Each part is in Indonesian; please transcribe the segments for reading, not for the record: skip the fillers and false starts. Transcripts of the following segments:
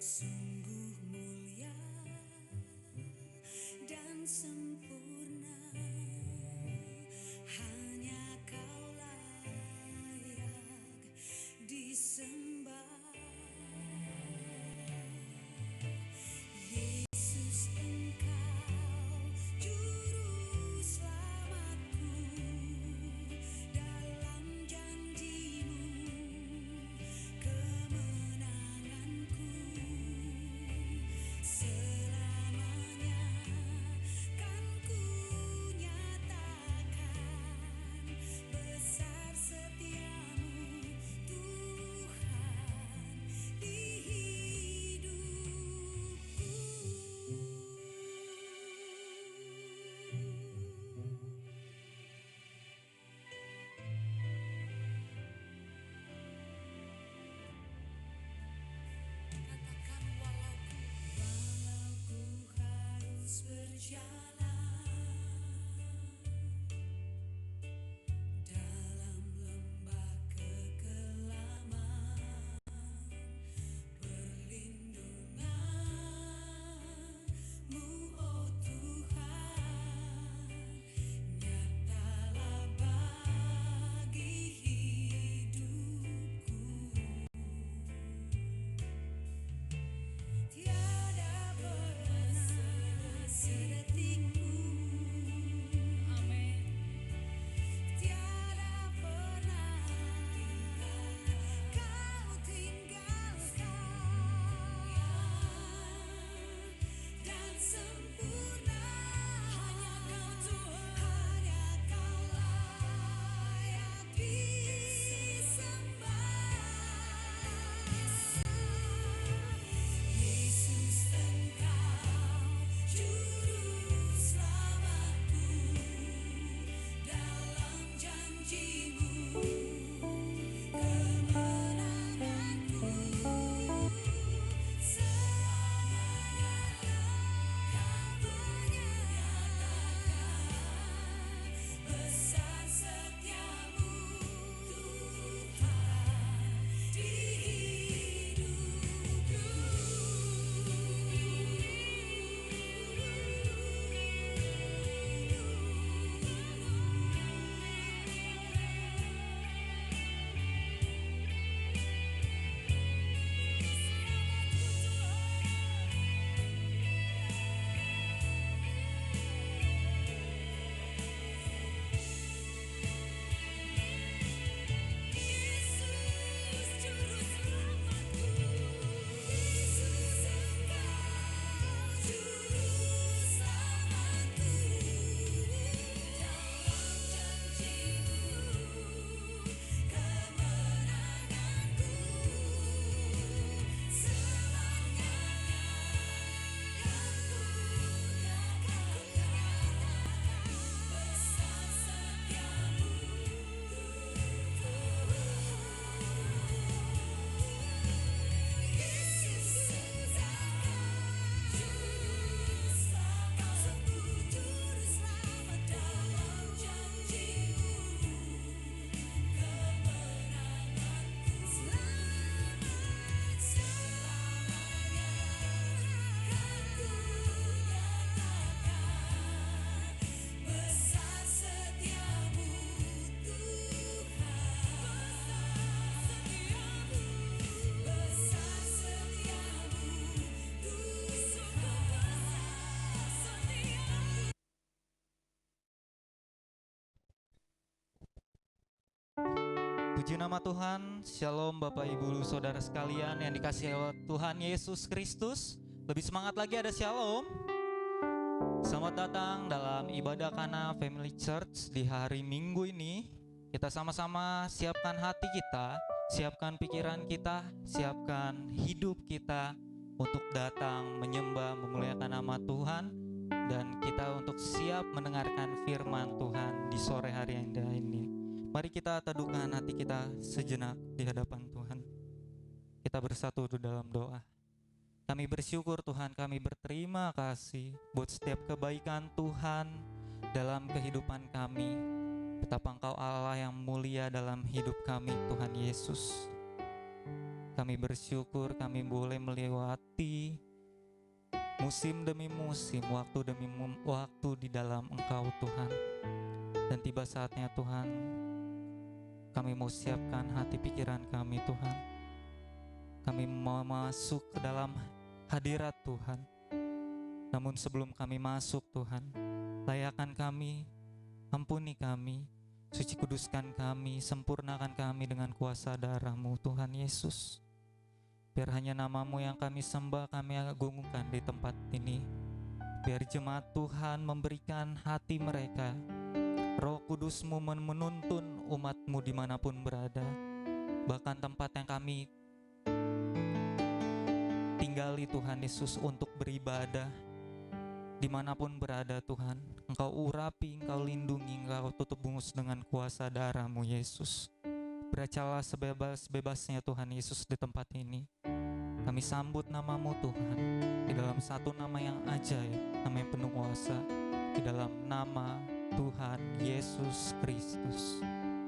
Sungguh mulia dan sempurna, hanya Kau layak disembah. Yesus, Engkau juru selamatku, dalam janji-Mu kemenanganku. Selamanya kan ku nyatakan besar setia-Mu, Tuhan, di hidupku. Katakan, walau ku harus berjalan dalam lembah kekelaman, perlindungan-Mu, oh Tuhan, nyatalah bagi hidupku. Tiada pernah sedetik pun, amin, tiada pernah Kau tinggalkan, dan sempurna hanya Kau Tuhan, hanya Kau layak disembah. Yesus, Engkau juru selamatku, dalam janji-Mu kemenanganku. Selamanya Kau menyatakan besar setia-Mu, Tuhan, di hidupku. Yesus, juru selamatku. Yesus, Engkau juru selamatku, dalam janji-Mu kemenanganku. Selamanya kan ku nyatakan besar setia-Mu, Yesus, Engkau juru selamat, dalam janji-Mu kemenanganku. Selamanya kan ku nyatakan besar setia-Mu, Tuhan, besar setia-Mu, Tuhan. Puji nama Tuhan, Shalom Bapak Ibu Saudara sekalian yang dikasihi oleh Tuhan Yesus Kristus. Lebih semangat lagi ada Shalom. Selamat datang dalam ibadah Kana Family Church di hari Minggu ini. Kita sama-sama siapkan hati kita, siapkan pikiran kita, siapkan hidup kita untuk datang menyembah memuliakan nama Tuhan, dan kita untuk siap mendengarkan firman Tuhan di sore hari yang indah ini. Mari kita teduhkan hati kita sejenak di hadapan Tuhan. Kita bersatu dalam doa. Kami bersyukur Tuhan, kami berterima kasih buat setiap kebaikan Tuhan dalam kehidupan kami. Betapa Engkau Allah yang mulia dalam hidup kami, Tuhan Yesus. Kami bersyukur kami boleh melewati musim demi musim, waktu demi waktu di dalam Engkau Tuhan. Dan tiba saatnya Tuhan, kami mau siapkan hati pikiran kami Tuhan. Kami mau masuk ke dalam hadirat Tuhan. Namun sebelum kami masuk Tuhan, layakan kami, ampuni kami, suci kuduskan kami, sempurnakan kami dengan kuasa darah-Mu Tuhan Yesus. Biar hanya nama-Mu yang kami sembah, kami agungkan di tempat ini. Biar jemaat Tuhan memberikan hati mereka, Roh Kudus-Mu menuntun umat-Mu dimanapun berada. Bahkan tempat yang kami tinggali Tuhan Yesus untuk beribadah, dimanapun berada Tuhan, Engkau urapi, Engkau lindungi, Engkau tutup bungkus dengan kuasa darah-Mu Yesus. Beracalah sebebas-bebasnya Tuhan Yesus di tempat ini. Kami sambut nama-Mu Tuhan, di dalam satu nama yang ajaib, nama yang penuh kuasa, di dalam nama Tuhan Yesus Kristus.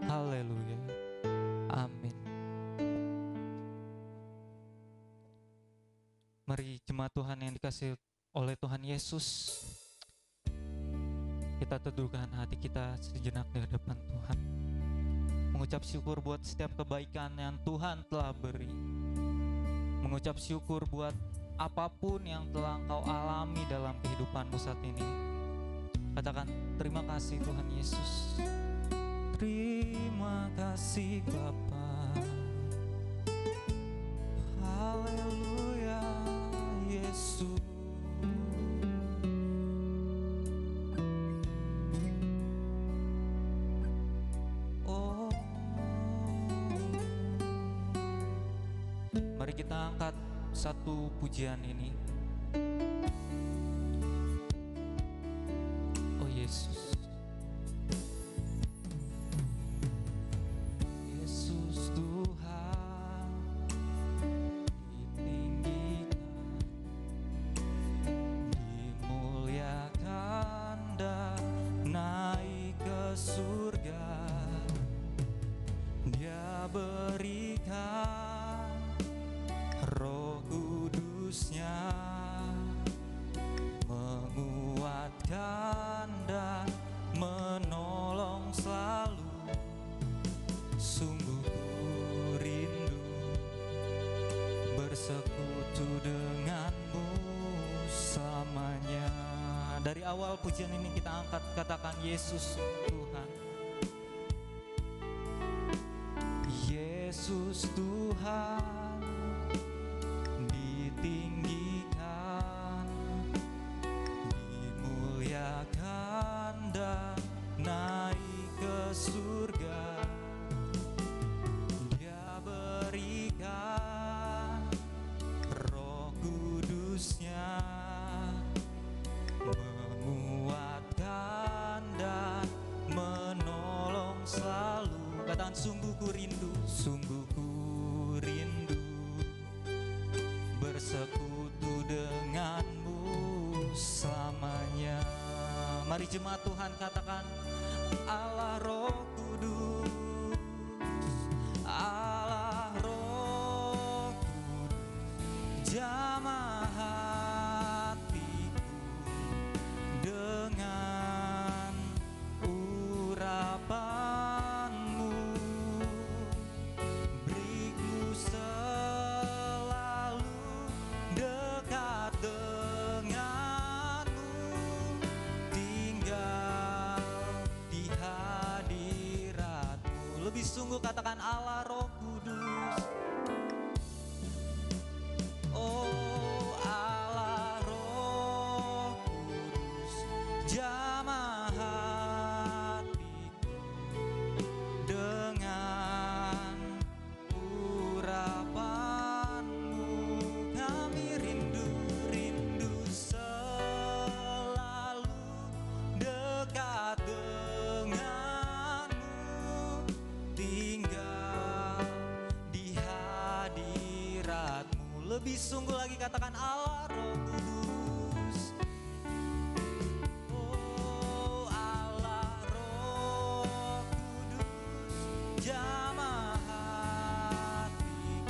Haleluya. Amin. Mari jemaat Tuhan yang dikasihi oleh Tuhan Yesus, kita teduhkan hati kita sejenak di hadapan Tuhan, mengucap syukur buat setiap kebaikan yang Tuhan telah beri, mengucap syukur buat apapun yang telah Engkau alami dalam kehidupanmu saat ini. Katakan terima kasih Tuhan Yesus. Terima kasih Bapa. Haleluya Yesus. Mari kita angkat satu pujian ini. Oh Yesus. Yesus Tuhan ditinggikan, dimuliakan dan naik ke surga. Dia berikan Roh Kudus-Nya, menguatkan dan menolong selalu. Sungguh ku rindu bersekutu denganmu selamanya. Dari awal pujian ini kita angkat, katakan Yesus Tuhan. Yesus Tuhan ditinggikan, dimuliakan dan naik ke surga. Dia berikan Roh Kudus-Nya, menguatkan dan menolong selalu. Katakan sungguh ku rindu, sungguh ku rindu bersekutu denganmu selamanya. Mari jemaat Tuhan katakan Allah Roh Kudus, Allah Roh Kudus, jamah hatiku dengan urapanmu. Beriku selalu dekat denganmu, tinggal di hadiratmu. Lebih sungguh katakan Allah Roh Kudus. Oh Allah Roh Kudus, jamah hatiku dengan urapanmu. Kami rindu selalu dekat denganmu, tinggal di hadiratmu. Lebih sungguh lagi katakan Allah Roh Kudus. Oh Allah Roh Kudus, jamah hatiku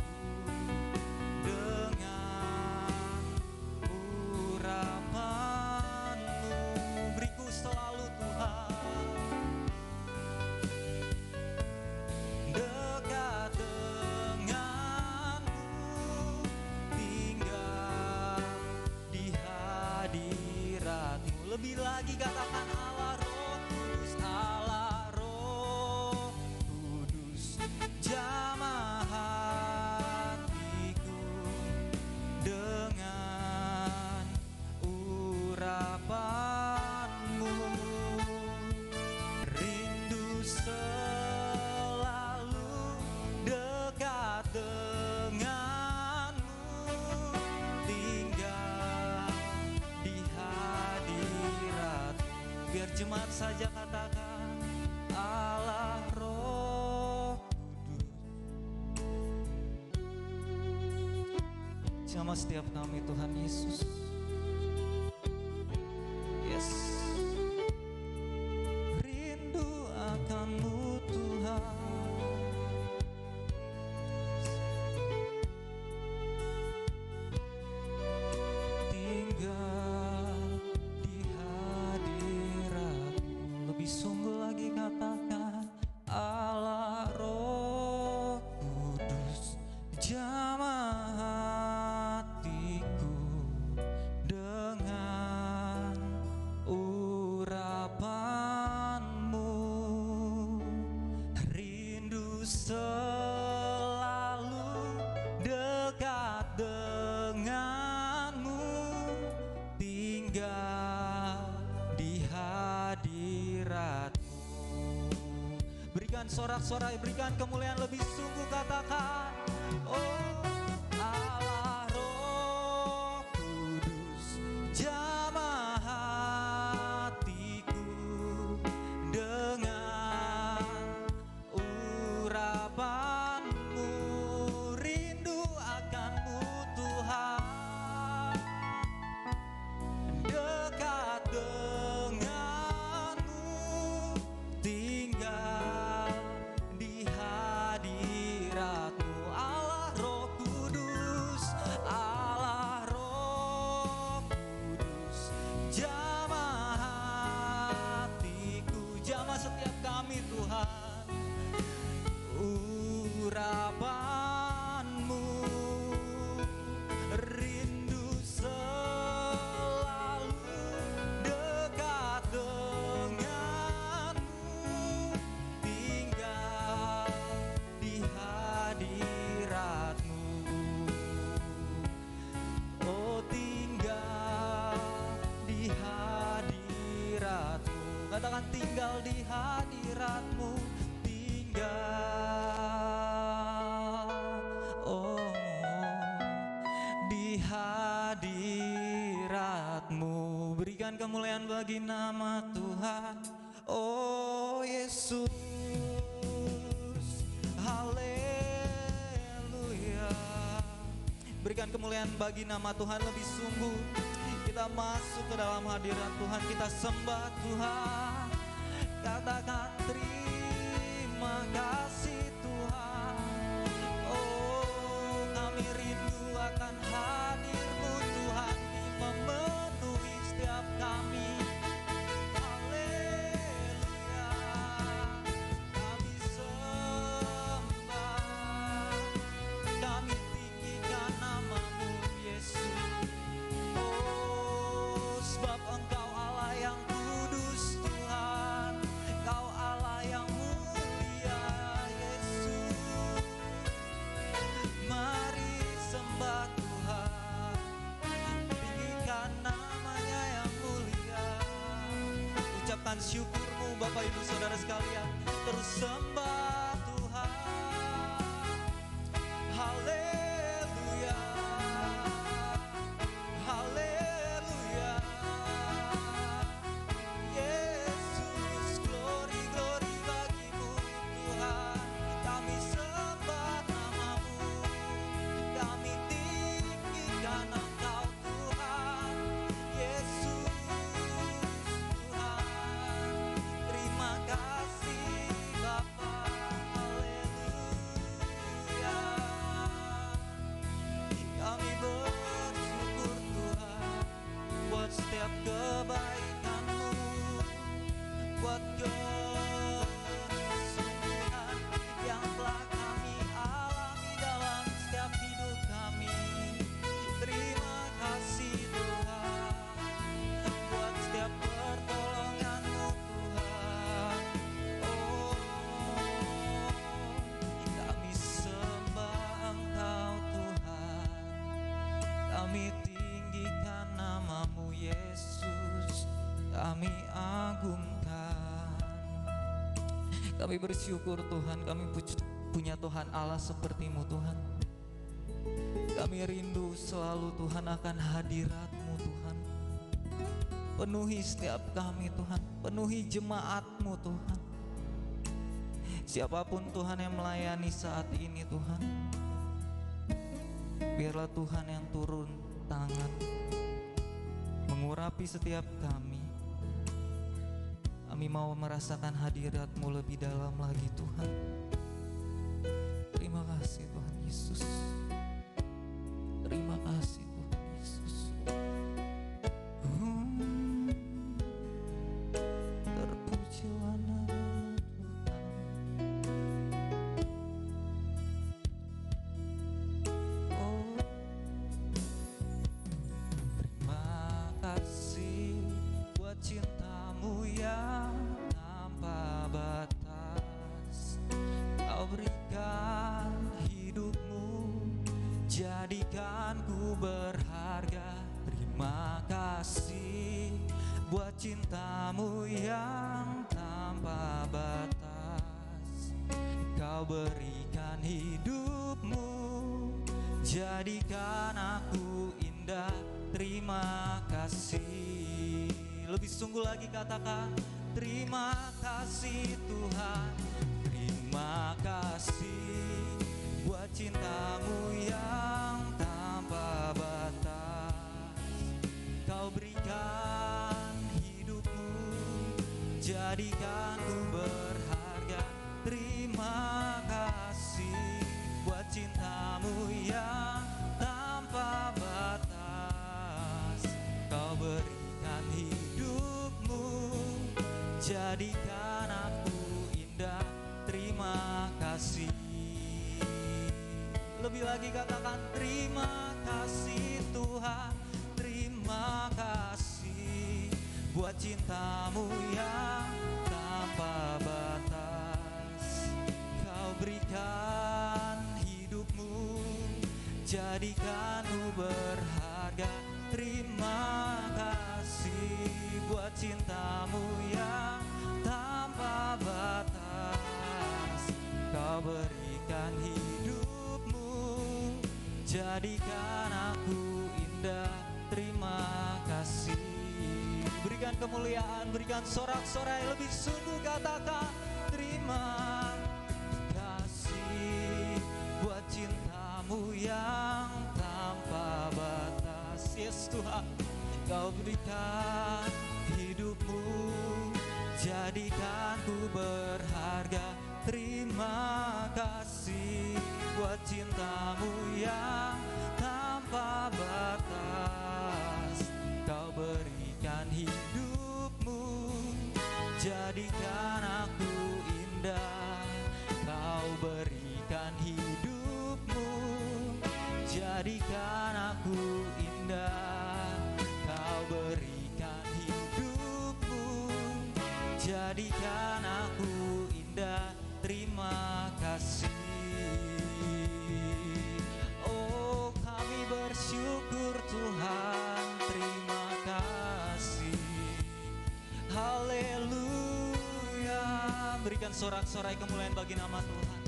Lebih lagi katakan Allah Roh Kudus, Allah Roh Kudus, jamah hatiku dengan urapanmu. Rindu selalu dekat denganmu, tinggal di hadirat. Biar jemaat saja katakan Allah Roh Kudus. Jamah setiap kami Tuhan Yesus. Yes. Rindu akan-Mu Tuhan. Tinggal di hadirat-Mu. Lebih sungguh lagi katakan Allah Roh Kudus, jamah hatiku dengan urapan-Mu. Rindu selalu dekat denganmu, tinggal di hadirat-Mu. Berikan sorak-sorai, berikan kemuliaan lebih sungguh, katakan oh Allah Roh Kudus, jamah hatiku dengan urapan-Mu. Rindu akan-Mu Tuhan, dekat denganmu, tinggal di hadirat-Mu. Allah Roh Kudus, Allah Roh Kudus, jamah hatiku, jamah setiap kami Tuhan, urapan-Mu. Rindu selalu dekat denganmu, tinggal di hadirat-Mu. Oh, tinggal di hadirat-Mu. Katakan tinggal di hadirat-Mu, oh di hadirat-Mu. Berikan kemuliaan bagi nama Tuhan, oh Yesus. Haleluya. Berikan kemuliaan bagi nama Tuhan lebih sungguh. Kita masuk ke dalam hadirat Tuhan, kita sembah Tuhan. Katakan terima kasih Tuhan. Oh, kami rindu akan hadir-Mu Tuhan, di memenuhi setiap kami. Haleluya. Kami sembah, kami tinggikan nama-Mu Yesus. Oh, sebab Engkau Allah yang kudus Tuhan, Engkau Allah yang mulia Yesus. Mari sembah Tuhan, tinggikan nama-Nya yang mulia. Ucapkan syukur-Mu Bapak Ibu Saudara sekalian, terus sembah Tuhan. Haleluya, haleluya. Yesus, glory, glory bagi-Mu Tuhan. Kami sembah nama-Mu, kami tinggikan Engkau Tuhan. Yesus Tuhan, terima kasih Bapa. agungkan. Kami bersyukur Tuhan, kami punya Tuhan Allah seperti-Mu Tuhan. Kami rindu selalu Tuhan akan hadirat-Mu Tuhan. Penuhi setiap kami Tuhan, penuhi jemaat-Mu Tuhan. Siapapun Tuhan yang melayani saat ini Tuhan, biarlah Tuhan yang turun tangan mengurapi setiap kami. Kami mau merasakan hadirat-Mu lebih dalam lagi Tuhan. Terima kasih Tuhan Yesus. Terima kasih Tuhan Yesus. Terpujilah nama Tuhan. Oh, terima kasih buat cinta-Mu yang tanpa batas. Kau berikan hidupmu, jadikan ku berharga. Terima kasih buat cinta-Mu yang tanpa batas. Kau berikan hidupmu, jadikan aku indah. Terima kasih. Lebih sungguh lagi katakan, terima kasih Tuhan. Terima kasih buat cinta-Mu yang tanpa batas. Kau berikan hidupmu, jadikan ku berharga. Terima kasih buat cinta-Mu yang tanpa batas. Kau berikan hidupmu, jadikan aku indah. Terima kasih. Lebih lagi katakan, terima kasih Tuhan. Terima kasih buat cinta-Mu yang tanpa batas. Kau berikan hidupmu, jadikan ku berharga. Terima kasih buat cinta-Mu yang tanpa batas. Kau berikan hidupmu, jadikan aku indah. Terima kasih. Berikan kemuliaan, berikan sorak-sorai lebih sungguh, katakan terima kasih buat cinta-Mu yang tanpa batas. Yes Tuhan, Kau berikan hidupmu, jadikan ku berharga. Terima kasih buat cinta-Mu yang tanpa batas. Kau berikan hidupmu, jadikan aku indah. Kau berikan hidupmu, jadikan aku indah. Kau berikan hidupmu, jadikan aku indah. Terima kasih. Oh, kami bersyukur Tuhan. Terima kasih. Haleluya. Berikan sorak-sorai kemuliaan bagi nama Tuhan.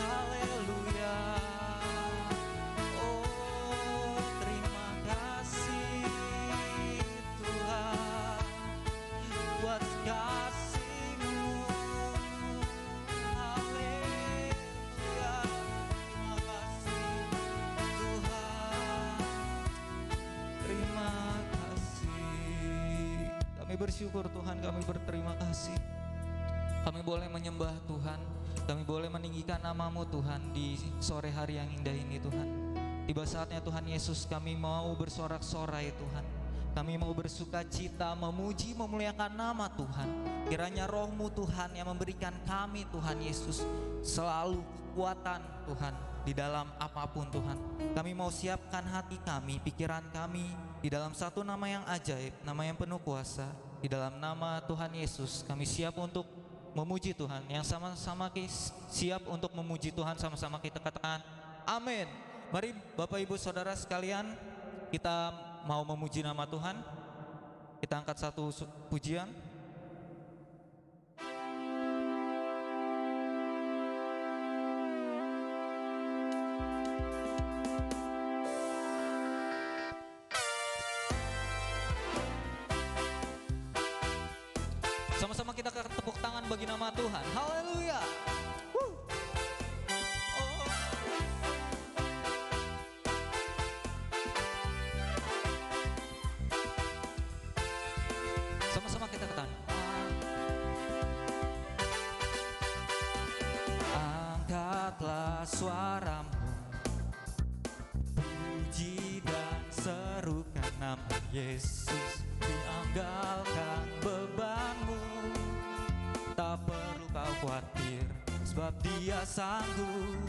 Haleluya. Oh, terima kasih Tuhan buat kasih-Mu. Haleluya. Terima kasih Tuhan. Terima kasih. Kami bersyukur Tuhan, kami berterima kasih. Kami boleh menyembah Tuhan, kami boleh meninggikan nama-Mu Tuhan di sore hari yang indah ini Tuhan. Tiba saatnya Tuhan Yesus, kami mau bersorak-sorai Tuhan. Kami mau bersuka cita, memuji, memuliakan nama Tuhan. Kiranya Roh-Mu Tuhan yang memberikan kami Tuhan Yesus selalu kekuatan Tuhan di dalam apapun Tuhan. Kami mau siapkan hati kami, pikiran kami di dalam satu nama yang ajaib, nama yang penuh kuasa. Di dalam nama Tuhan Yesus kami siap untuk memuji Tuhan. Yang sama-sama siap untuk memuji Tuhan, sama-sama kita katakan amin. Mari Bapak Ibu Saudara sekalian, kita mau memuji nama Tuhan. Kita angkat satu pujian. Sama-sama kita tepuk tangan bagi nama Tuhan. Haleluya. Oh. Sama-sama kita katakan. Angkatlah suaramu, puji dan serukan nama Yesus. Tinggalkan bebanmu, tak perlu kau khawatir, sebab Dia sanggup.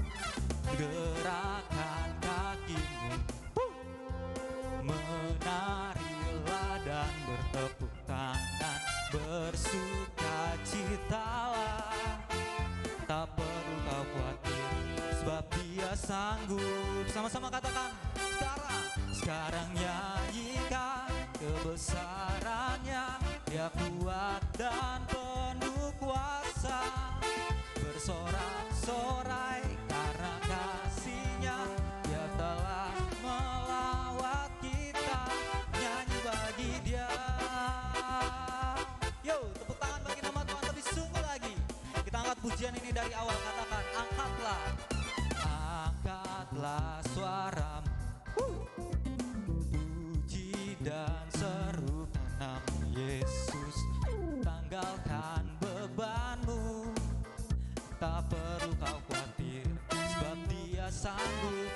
Gerakan kakimu, menarilah dan bertepuk tangan, bersukacitalah. Tak perlu kau khawatir, sebab Dia sanggup. Sama-sama katakan, sekarang nyanyikan kebesarannya. Dia kuat dan penuh kuasa, bersorak-sorai karena kasih-Nya. Dia telah melawat kita, nyanyi bagi Dia. Yo, tepuk tangan bagi nama Tuhan lebih sungguh lagi. Kita angkat pujian ini dari awal, katakan, angkatlah suaramu, puji dan serukan nama Yesus. Tanggalkan bebanmu, tak perlu kau khawatir, sebab Dia sanggup.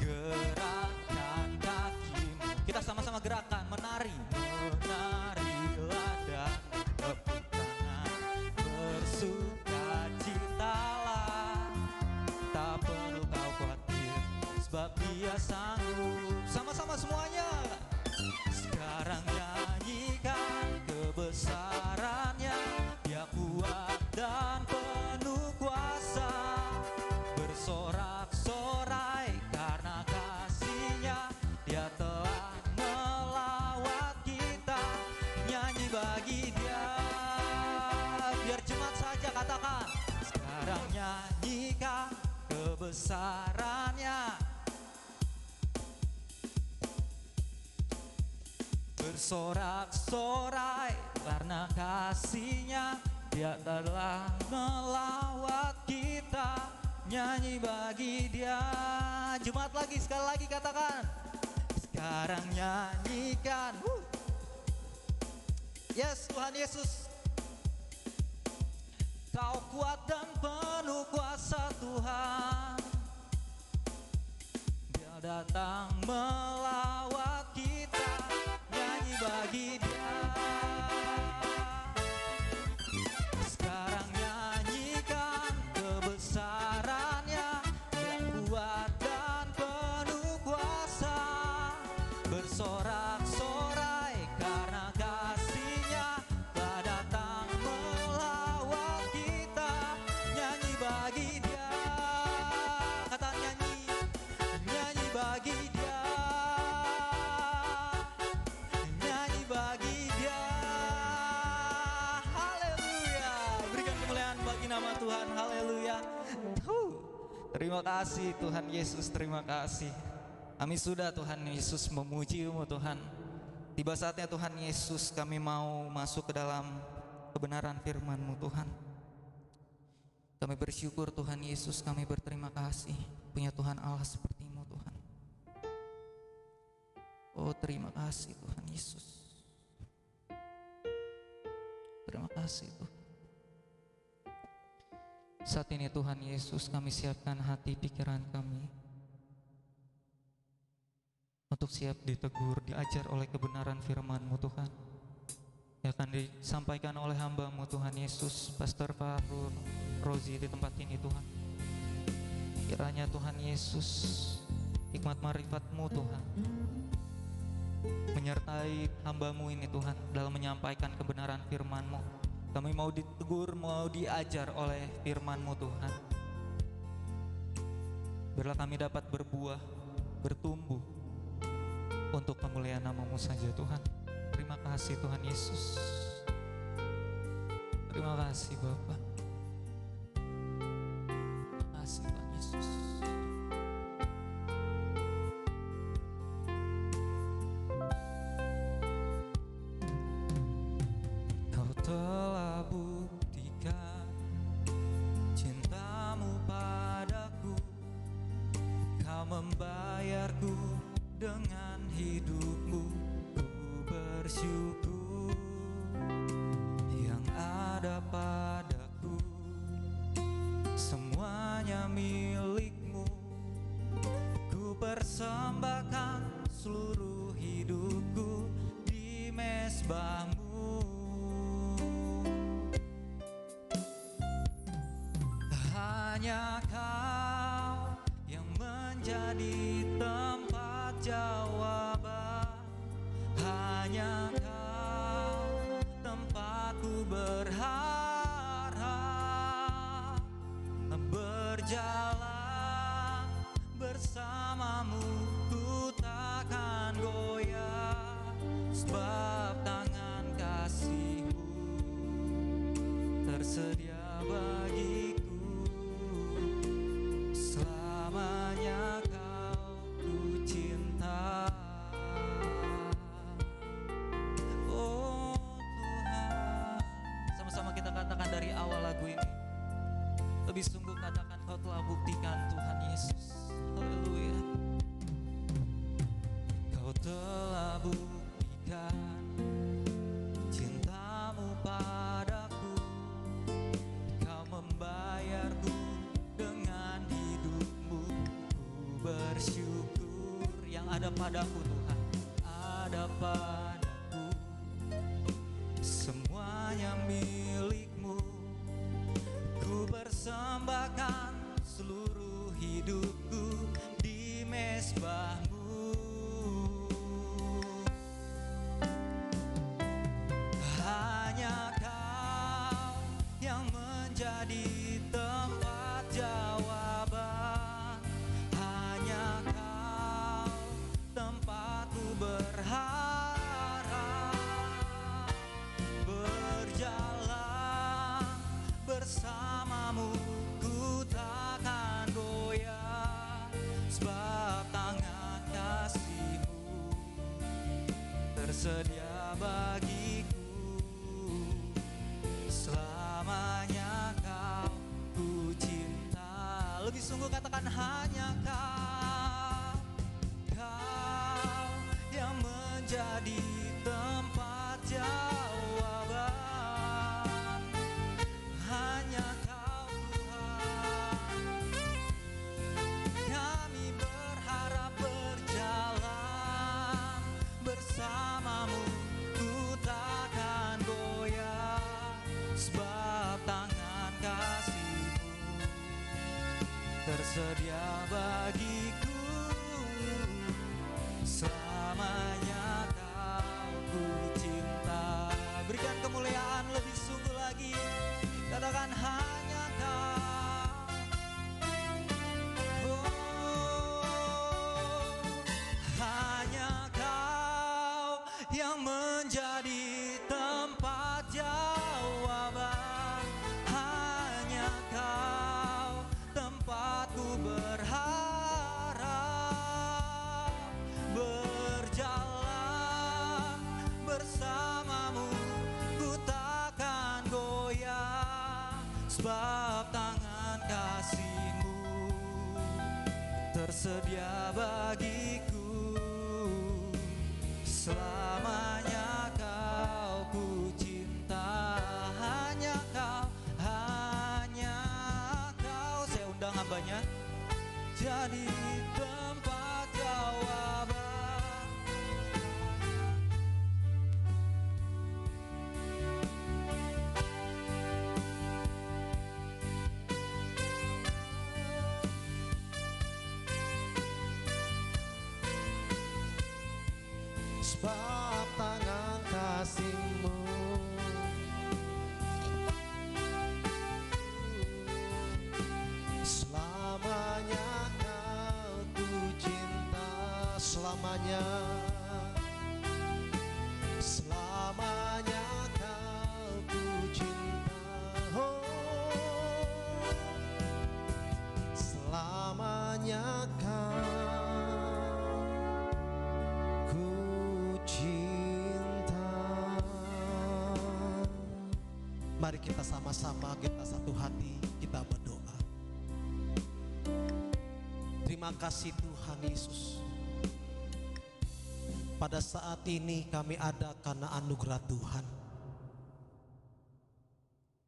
Gerakan kakimu, kita sama-sama gerakan, menarilah dan tepuk tangan, bersukacitalah. Tak perlu kau khawatir, sebab Dia sanggup. Sama-sama semuanya. Sekarang nyanyikan kebesarannya. Dia kuat dan penuh kuasa, bersorak-sorai karena kasih-Nya. Dia telah melawat kita, nyanyi bagi Dia. Biar cepat saja katakan, sekarang nyanyikan kebesarannya. Bersorak-sorai karena kasih-Nya. Dia telah melawat kita, nyanyi bagi Dia. Jumat lagi, sekali lagi katakan, sekarang nyanyikan. Yes, Tuhan Yesus, Kau kuat dan penuh kuasa Tuhan. Dia datang melawat kita, nyanyi bagi Dia. Sekarang nyanyikan kebesarannya. Dia kuat dan penuh kuasa, bersorak-sorai karena kasih-Nya. Telah datang melawat kita, nyanyi bagi Dia. Kata nyanyi bagi Dia, nyanyi bagi Dia. Haleluya, berikan kemuliaan bagi nama Tuhan. Haleluya. Terima kasih Tuhan Yesus, terima kasih. Kami sudah Tuhan Yesus memuji-Mu Tuhan. Tiba saatnya Tuhan Yesus, kami mau masuk ke dalam kebenaran firman-Mu Tuhan. Kami bersyukur Tuhan Yesus, kami berterima kasih punya Tuhan Allah seperti-Mu Tuhan. Oh, terima kasih Tuhan Yesus. Terima kasih Tuhan. Saat ini Tuhan Yesus, kami siapkan hati pikiran kami untuk siap ditegur, diajar oleh kebenaran firman-Mu Tuhan, yang akan disampaikan oleh hamba-Mu Tuhan Yesus, Pastor Fahrul Rozi di tempat ini Tuhan. Kiranya Tuhan Yesus, hikmat marifat-Mu Tuhan menyertai hamba-Mu ini Tuhan dalam menyampaikan kebenaran firman-Mu. Kami mau ditegur, mau diajar oleh firman-Mu Tuhan. Biarlah kami dapat berbuah, bertumbuh untuk kemuliaan nama-Mu saja Tuhan. Terima kasih Tuhan Yesus. Terima kasih Bapa. Terima kasih Tuhan Yesus. Kau telah bersyukur yang ada padaku, semuanya milikmu. Ku persembahkan seluruh hidupku di mezbahmu. Hanya Kau yang menjadi tempat jawaban. Hanya Kau tempatku berharap. Berjalan bersamamu ku takkan goyah, sebab tangan kasih-Mu tersedia bagiku. Selamanya Kau ku cinta. Oh Tuhan, sama-sama kita katakan dari awal lagu ini. Lebih sungguh katakan Kau telah buktikan Tuhan Yesus. Haleluya. Kau telah buktikan cinta-Mu padaku. Kau membayarku dengan hidup-Mu. Ku bersyukur yang ada padaku Tuhan, ada padaku. Semuanya milik-Mu. Ku persembahkan seluruh hidupku di mezbah-Mu. Hanya Kau yang menjadi tempat jawaban. Hanya Kau tempatku berharap. Berjalan bersama-Mu ku takkan goyah, sebab tangan kasih-Mu tersedia bagiku. Selamanya Kau ku cinta. Lebih sungguh katakan hanya Kau, Kau yang menjadi tempat jawaban. Hanya Kau Tuhan, kami berharap berjalan bersama-Mu ku takkan goyah, sebab tangan kasih-Mu tersedia bagiku. Selamanya Kau ku cinta. Berikan kemuliaan lebih sungguh lagi. Katakan hanya Kau. Oh, hanya Kau yang menjadi tempat jawaban. Hanya Kau tempatku berharap. Berjalan bersama-Mu ku takkan goyah, sebab tangan kasih-Mu tersedia bagiku. Selamanya Kau ku cinta. Hanya Kau, hanya Kau. Saya undang hambanya jadi tempat jawaban. Sebab tangan kasih-Mu selamanya Kau ku cinta. Selamanya, selamanya Kau ku cinta. Oh, selamanya Kau ku cinta. Mari kita sama-sama, kita satu hati, kita berdoa. Terima kasih Tuhan Yesus. Pada saat ini kami ada karena anugerah Tuhan.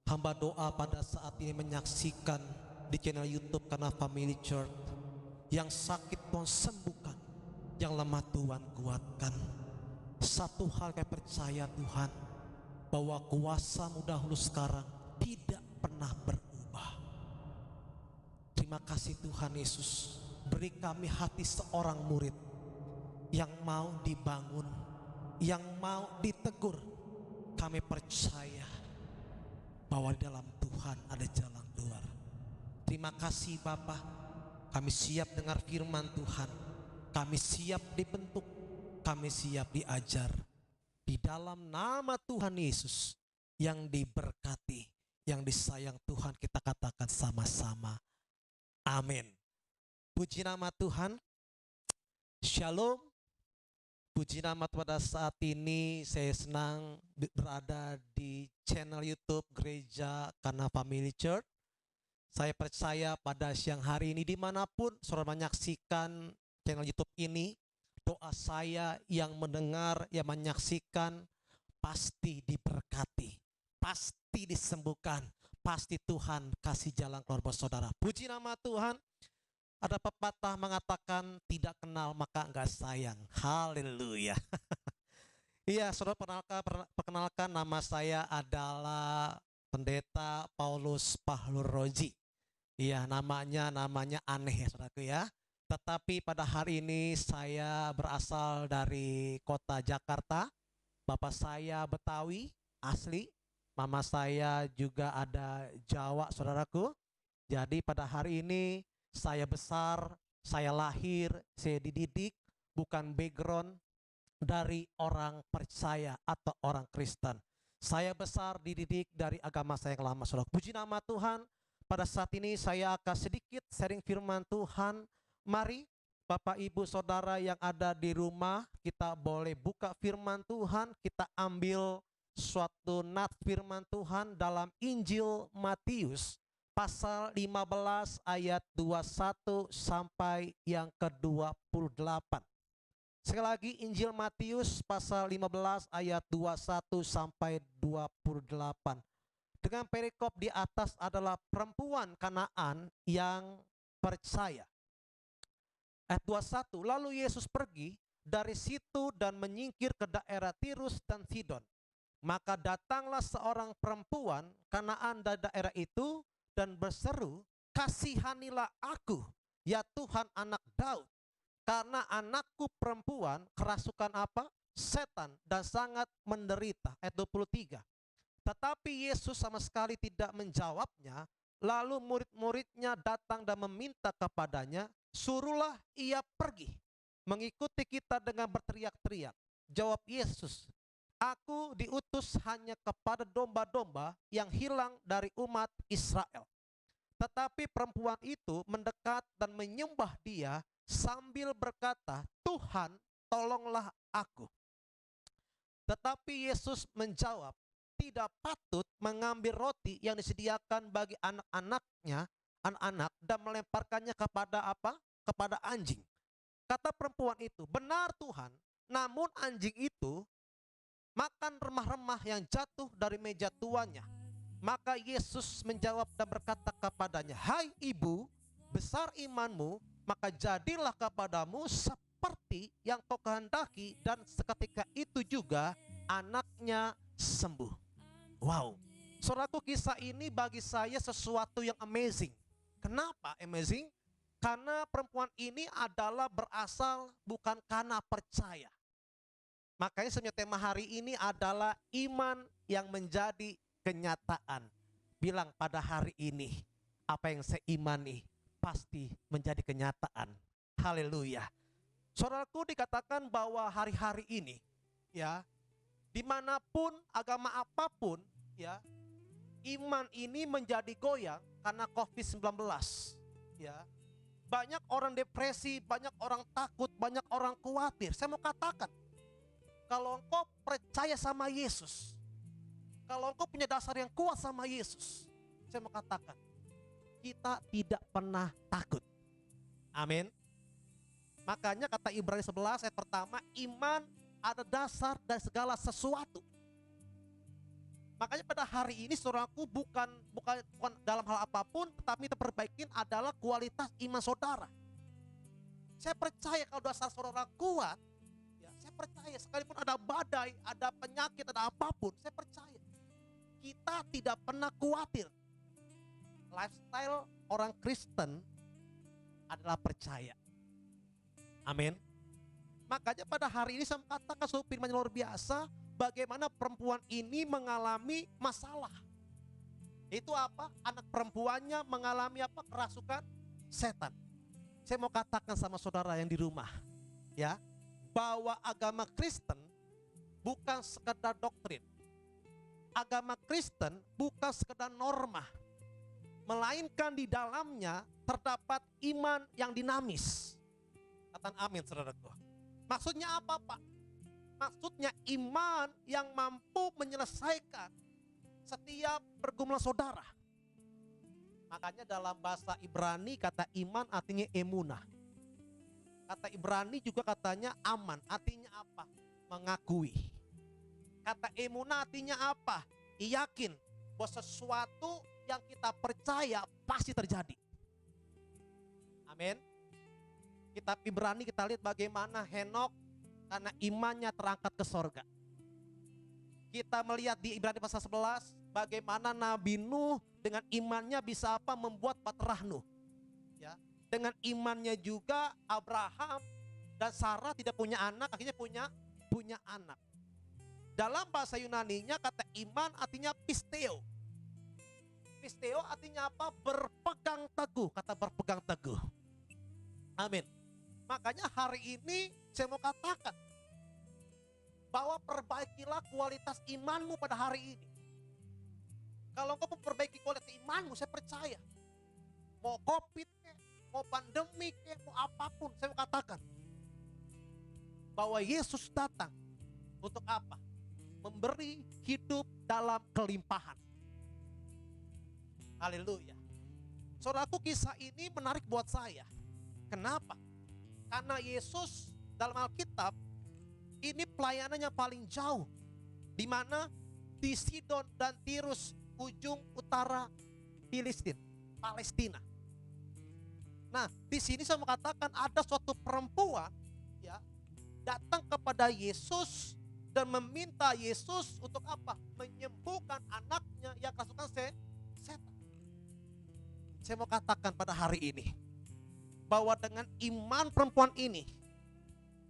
Hamba doa pada saat ini menyaksikan di channel YouTube karena Family Church. Yang sakit Tuhan sembuhkan, yang lemah Tuhan kuatkan. Satu hal kami percaya Tuhan, bahwa kuasa-Mu dahulu sekarang tidak pernah berubah. Terima kasih Tuhan Yesus, beri kami hati seorang murid yang mau dibangun, yang mau ditegur. Kami percaya bahwa di dalam Tuhan ada jalan keluar. Terima kasih Bapa, kami siap dengar firman Tuhan, kami siap dibentuk, kami siap diajar. Di dalam nama Tuhan Yesus yang diberkati, yang disayang Tuhan, kita katakan sama-sama amin. Puji nama Tuhan. Shalom. Puji nama Tuhan. Pada saat ini saya senang berada di channel YouTube Gereja Kana Family Church. Saya percaya pada siang hari ini dimanapun saudara menyaksikan channel YouTube ini, doa saya yang mendengar, yang menyaksikan pasti diberkati, pasti disembuhkan, pasti Tuhan kasih jalan keluar buat saudara. Puji nama Tuhan. Ada pepatah mengatakan tidak kenal maka enggak sayang. Haleluya. Iya, saudara, perkenalkan nama saya adalah Pendeta Paulus Pahlur Roji. Iya, namanya aneh ya saudaraku ya. Tetapi pada hari ini saya berasal dari kota Jakarta. Bapak saya Betawi asli, mama saya juga ada Jawa saudaraku. Jadi pada hari ini saya besar, saya lahir, saya dididik bukan background dari orang percaya atau orang Kristen. Saya besar dididik dari agama saya yang lama, saudara. Puji nama Tuhan. Pada saat ini saya akan sedikit sharing firman Tuhan. Mari Bapak Ibu Saudara yang ada di rumah, kita boleh buka firman Tuhan. Kita ambil suatu nats firman Tuhan dalam Injil Matius pasal 15 ayat 21 sampai yang ke-28. Sekali lagi Injil Matius pasal 15 ayat 21 sampai 28. Dengan perikop di atas adalah perempuan Kanaan yang percaya. Ayat 21, lalu Yesus pergi dari situ dan menyingkir ke daerah Tirus dan Sidon. Maka datanglah seorang perempuan Kanaan dari daerah itu dan berseru, kasihanilah aku, ya Tuhan anak Daud, karena anakku perempuan kerasukan apa? Setan dan sangat menderita. Ayat 23. Tetapi Yesus sama sekali tidak menjawabnya. Lalu murid-muridnya datang dan meminta kepadanya, suruhlah ia pergi, mengikuti kita dengan berteriak-teriak. Jawab Yesus, aku diutus hanya kepada domba-domba yang hilang dari umat Israel. Tetapi perempuan itu mendekat dan menyembah dia sambil berkata, Tuhan, tolonglah aku. Tetapi Yesus menjawab, tidak patut mengambil roti yang disediakan bagi anak-anaknya, anak-anak, dan melemparkannya kepada apa? Kepada anjing. Kata perempuan itu, benar Tuhan, namun anjing itu makan remah-remah yang jatuh dari meja tuannya. Maka Yesus menjawab dan berkata kepadanya, hai ibu, besar imanmu, maka jadilah kepadamu seperti yang kau kehendaki, dan seketika itu juga anaknya sembuh. Wow, saudaraku, kisah ini bagi saya sesuatu yang amazing. Kenapa amazing? Karena perempuan ini adalah berasal bukan karena percaya. Makanya sebenarnya tema hari ini adalah iman yang menjadi kenyataan. Bilang pada hari ini, apa yang saya imani pasti menjadi kenyataan. Haleluya. Saudaraku, dikatakan bahwa hari-hari ini, ya, dimanapun agama apapun, ya, iman ini menjadi goyang karena COVID-19. Ya, banyak orang depresi, banyak orang takut, banyak orang khawatir. Saya mau katakan, kalau engkau percaya sama Yesus, kalau engkau punya dasar yang kuat sama Yesus, saya mau katakan, kita tidak pernah takut. Amin. Makanya kata Ibrani 11 ayat pertama, iman ada dasar dari segala sesuatu. Makanya pada hari ini saudaraku bukan dalam hal apapun, tetapi kita perbaikin adalah kualitas iman saudara. Saya percaya kalau dasar saudara kuat, ya, saya percaya sekalipun ada badai, ada penyakit, ada apapun, saya percaya kita tidak pernah khawatir. Lifestyle orang Kristen adalah percaya. Amin. Makanya pada hari ini saya katakan suatu firman yang luar biasa, bagaimana perempuan ini mengalami masalah. Itu apa? Anak perempuannya mengalami apa? Kerasukan setan. Saya mau katakan sama saudara yang di rumah, ya, bahwa agama Kristen bukan sekedar doktrin. Agama Kristen bukan sekedar norma, melainkan di dalamnya terdapat iman yang dinamis. Katakan amin saudaraku. Maksudnya apa Pak? Maksudnya iman yang mampu menyelesaikan setiap pergumulan saudara. Makanya dalam bahasa Ibrani kata iman artinya emunah. Kata Ibrani juga katanya aman, artinya apa? Mengakui. Kata emunah artinya apa? Yakin bahwa sesuatu yang kita percaya pasti terjadi. Amin. Kitab Ibrani kita lihat bagaimana Henokh karena imannya terangkat ke sorga. Kita melihat di Ibrani pasal 11 bagaimana Nabi Nuh dengan imannya bisa apa? Membuat bahtera Nuh. Ya. Dengan imannya juga Abraham dan Sarah tidak punya anak, akhirnya punya anak. Dalam bahasa Yunaninya kata iman artinya pisteo. Pisteo artinya apa? Berpegang teguh, kata berpegang teguh. Amin. Makanya hari ini saya mau katakan bahwa perbaikilah kualitas imanmu pada hari ini. Kalau engkau memperbaiki kualitas imanmu, saya percaya mau COVID, mau pandemi, mau apapun, saya mau katakan bahwa Yesus datang untuk apa? Memberi hidup dalam kelimpahan. Haleluya. Saudaraku, kisah ini menarik buat saya. Kenapa? Karena Yesus dalam Alkitab ini pelayanannya paling jauh, di mana di Sidon dan Tirus, ujung utara Palestina. Nah, di sini saya mengatakan ada suatu perempuan, ya, datang kepada Yesus dan meminta Yesus untuk apa? Menyembuhkan anaknya yang kerasukan setan. Saya mau katakan pada hari ini bahwa dengan iman perempuan ini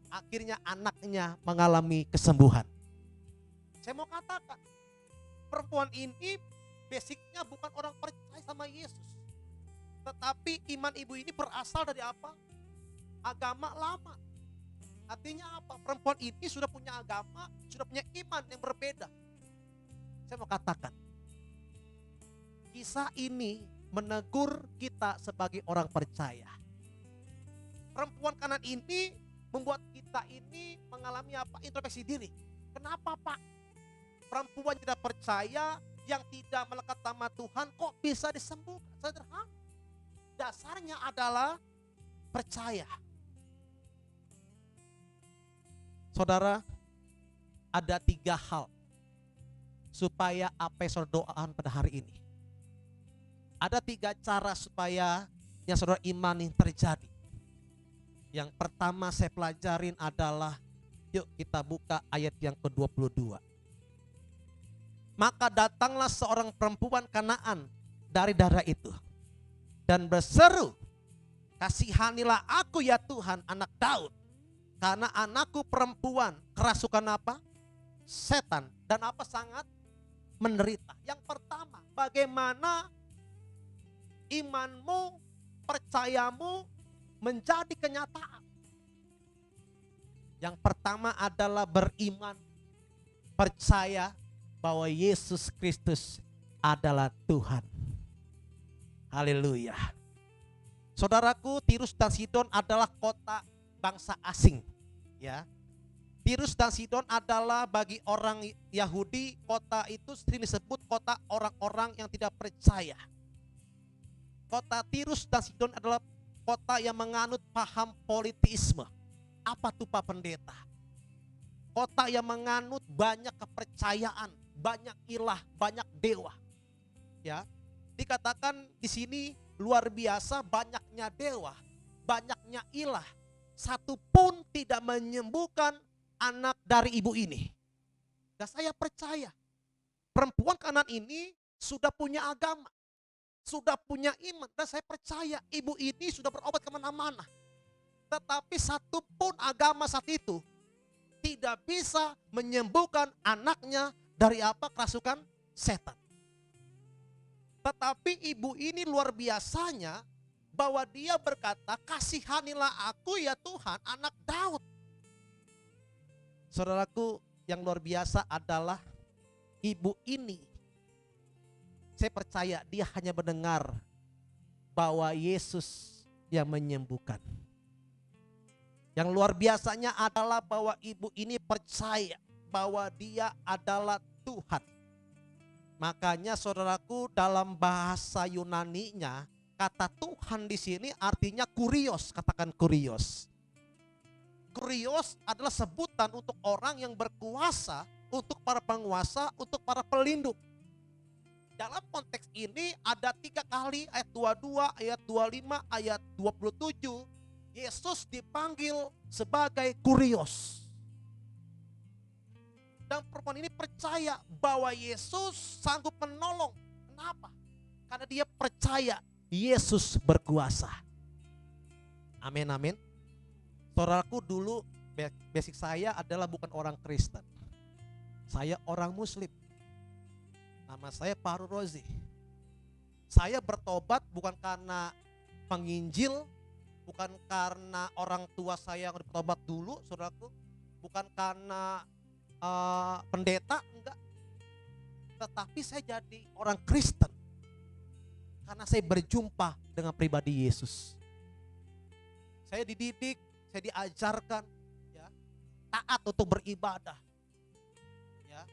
akhirnya anaknya mengalami kesembuhan. Saya mau katakan perempuan ini basicnya bukan orang percaya sama Yesus, tetapi iman ibu ini berasal dari apa? Agama lama. Artinya apa? Perempuan ini sudah punya agama, sudah punya iman yang berbeda. Saya mau katakan kisah ini menegur kita sebagai orang percaya. Perempuan Kanan ini membuat kita ini mengalami apa? Introspeksi diri. Kenapa Pak? Perempuan tidak percaya yang tidak melekat sama Tuhan kok bisa disembuhkan? Sederhana. Dasarnya adalah percaya. Saudara, ada 3 hal supaya apa yang saudara doakan pada hari ini. Ada 3 cara supaya yang saudara imani terjadi. Yang pertama saya pelajarin adalah, yuk kita buka ayat yang ke-22. Maka datanglah seorang perempuan Kanaan dari daerah itu dan berseru, kasihanilah aku ya Tuhan, anak Daud, karena anakku perempuan kerasukan apa? Setan, dan apa? Sangat menderita. Yang pertama, bagaimana imanmu, percayamu menjadi kenyataan. Yang pertama adalah beriman, percaya bahwa Yesus Kristus adalah Tuhan. Haleluya. Saudaraku, Tirus dan Sidon adalah kota bangsa asing, ya. Tirus dan Sidon adalah bagi orang Yahudi, kota itu sering disebut kota orang-orang yang tidak percaya. Kota Tirus dan Sidon adalah Kota yang menganut paham politisme. Apa tuh Pak Pendeta? Kota yang menganut banyak kepercayaan, banyak ilah, banyak dewa. Ya, dikatakan di sini luar biasa banyaknya dewa, banyaknya ilah, satu pun tidak menyembuhkan anak dari ibu ini. Dan saya percaya perempuan kanan ini sudah punya agama, sudah punya iman, dan saya percaya ibu ini sudah berobat kemana-mana. Tetapi satu pun agama saat itu tidak bisa menyembuhkan anaknya dari apa? Kerasukan setan. Tetapi ibu ini luar biasanya bahwa dia berkata, kasihanilah aku ya Tuhan, anak Daud. Saudaraku, yang luar biasa adalah ibu ini. Saya percaya dia hanya mendengar bahwa Yesus yang menyembuhkan. Yang luar biasanya adalah bahwa ibu ini percaya bahwa dia adalah Tuhan. Makanya saudaraku, dalam bahasa Yunaninya kata Tuhan di sini artinya kurios, katakan kurios. Kurios adalah sebutan untuk orang yang berkuasa, untuk para penguasa, untuk para pelindung. Dalam konteks ini ada 3 kali ayat 22, ayat 25, ayat 27 Yesus dipanggil sebagai kurios. Dan perempuan ini percaya bahwa Yesus sanggup menolong. Kenapa? Karena dia percaya Yesus berkuasa. Amin, amin. Saudaraku, dulu basic saya adalah bukan orang Kristen. Saya orang Muslim. Nama saya Paru Rozi. Saya bertobat bukan karena penginjil, bukan karena orang tua saya yang bertobat dulu, saudaraku. Bukan karena pendeta, enggak. Tetapi saya jadi orang Kristen karena saya berjumpa dengan pribadi Yesus. Saya dididik, saya diajarkan, ya, taat untuk beribadah. Ya,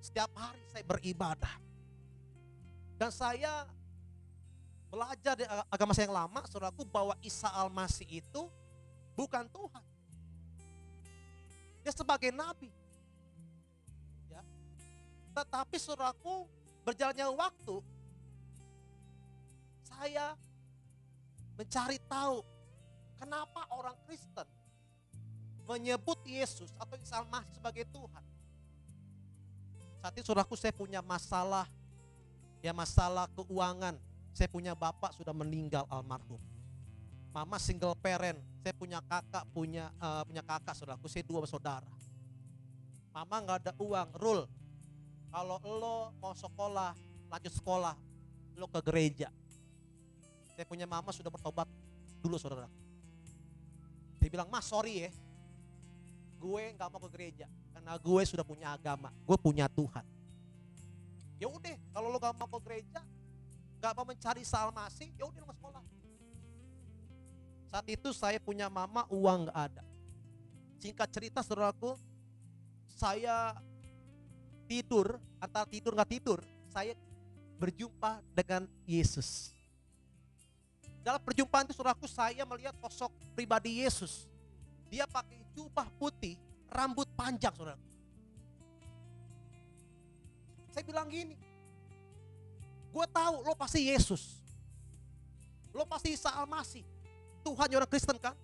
setiap hari saya beribadah. Dan saya belajar di agama saya yang lama, saudaraku, bahwa Isa Al-Masih itu bukan Tuhan. Dia sebagai nabi. Ya. Tetapi saudaraku, berjalannya waktu, saya mencari tahu kenapa orang Kristen menyebut Yesus atau Isa Al-Masih sebagai Tuhan. Saat itu saudaraku, saya punya masalah, ya, masalah keuangan. Saya punya bapak sudah meninggal almarhum. Mama single parent. Saya punya kakak, punya kakak, saudaraku. Saya 2 saudara. Mama nggak ada uang. Rul, kalau lo mau sekolah, lanjut sekolah, lo ke gereja. Saya punya mama sudah bertobat dulu, saudara. Dia bilang, mas sorry ya, gue nggak mau ke gereja karena gue sudah punya agama, gue punya Tuhan. Ya udah, kalau lo nggak mau ke gereja, nggak mau mencari Isa Al-Masih, ya udah lo nggak sekolah. Saat itu saya punya mama, uang nggak ada. Singkat cerita, saudaraku, saya tidur, antara tidur nggak tidur, saya berjumpa dengan Yesus. Dalam perjumpaan itu, saudaraku, saya melihat sosok pribadi Yesus. Dia pakai jubah putih, rambut panjang, saudaraku. Saya bilang gini, gue tahu lo pasti Yesus, lo pasti Isa Al-Masih, Tuhan orang Kristen kan?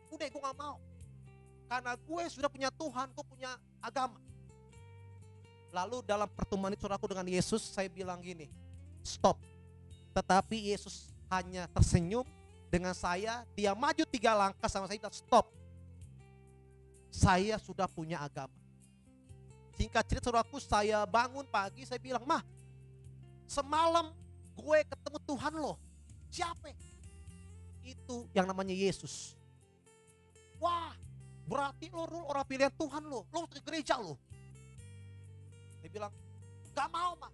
Udah, gue gak mau, karena gue sudah punya Tuhan, gue punya agama. Lalu dalam pertemuan itu, saudaraku, dengan Yesus, saya bilang gini, stop. Tetapi Yesus hanya tersenyum dengan saya, dia maju 3 langkah sama saya, bilang stop. Saya sudah punya agama. Singkat cerita, saudaraku, saya bangun pagi, saya bilang, mah, semalam gue ketemu Tuhan lo. Siapa? Itu yang namanya Yesus. Wah, berarti lo orang pilihan Tuhan lo ke gereja lo. Dia bilang, gak mau mah,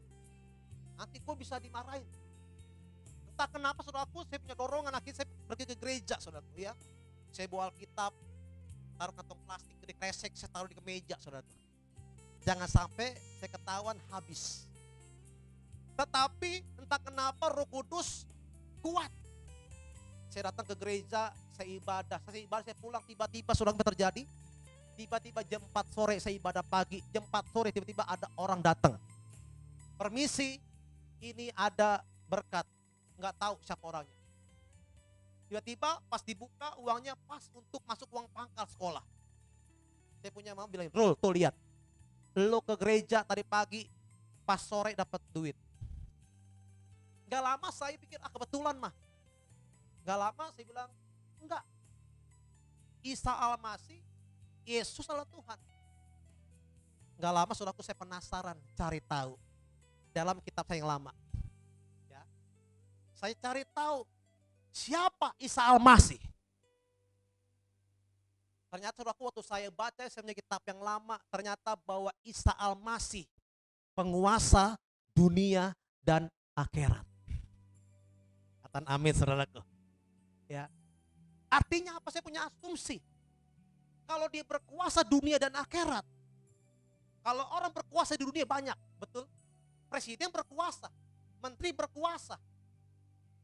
nanti gue bisa dimarahin. Entah kenapa, saudaraku, saya punya dorongan, akhirnya saya pergi ke gereja, saudaraku, ya. Saya bawa Alkitab, taruh kantong plastik gede kresek, saya taruh di kemeja, saudaraku. Jangan sampai saya ketahuan habis. Tetapi entah kenapa Roh Kudus kuat. Saya datang ke gereja, saya ibadah, saya pulang, tiba-tiba saudara terjadi. Tiba-tiba jam 4 sore saya ibadah pagi, jam 4 sore tiba-tiba ada orang datang. Permisi, ini ada berkat. Nggak tahu siapa orangnya. Tiba-tiba pas dibuka uangnya pas untuk masuk uang pangkal sekolah. Saya punya mama bilang, Rul, tuh lihat. Lo ke gereja tadi pagi, pas sore dapat duit. Nggak lama saya pikir, kebetulan mah. Nggak lama saya bilang, enggak. Isa Al-Masih, Yesus adalah Tuhan. Nggak lama saudaraku saya penasaran, cari tahu. Dalam kitab saya yang lama. Ya. Saya cari tahu, siapa Isa Al-Masih. Ternyata saudaraku waktu saya baca, saya punya kitab yang lama, ternyata bahwa Isa Al-Masih penguasa dunia dan akhirat. Katakan amin saudaraku. Ya. Artinya apa? Saya punya asumsi. Kalau dia berkuasa dunia dan akhirat. Kalau orang berkuasa di dunia banyak, betul? Presiden berkuasa, menteri berkuasa,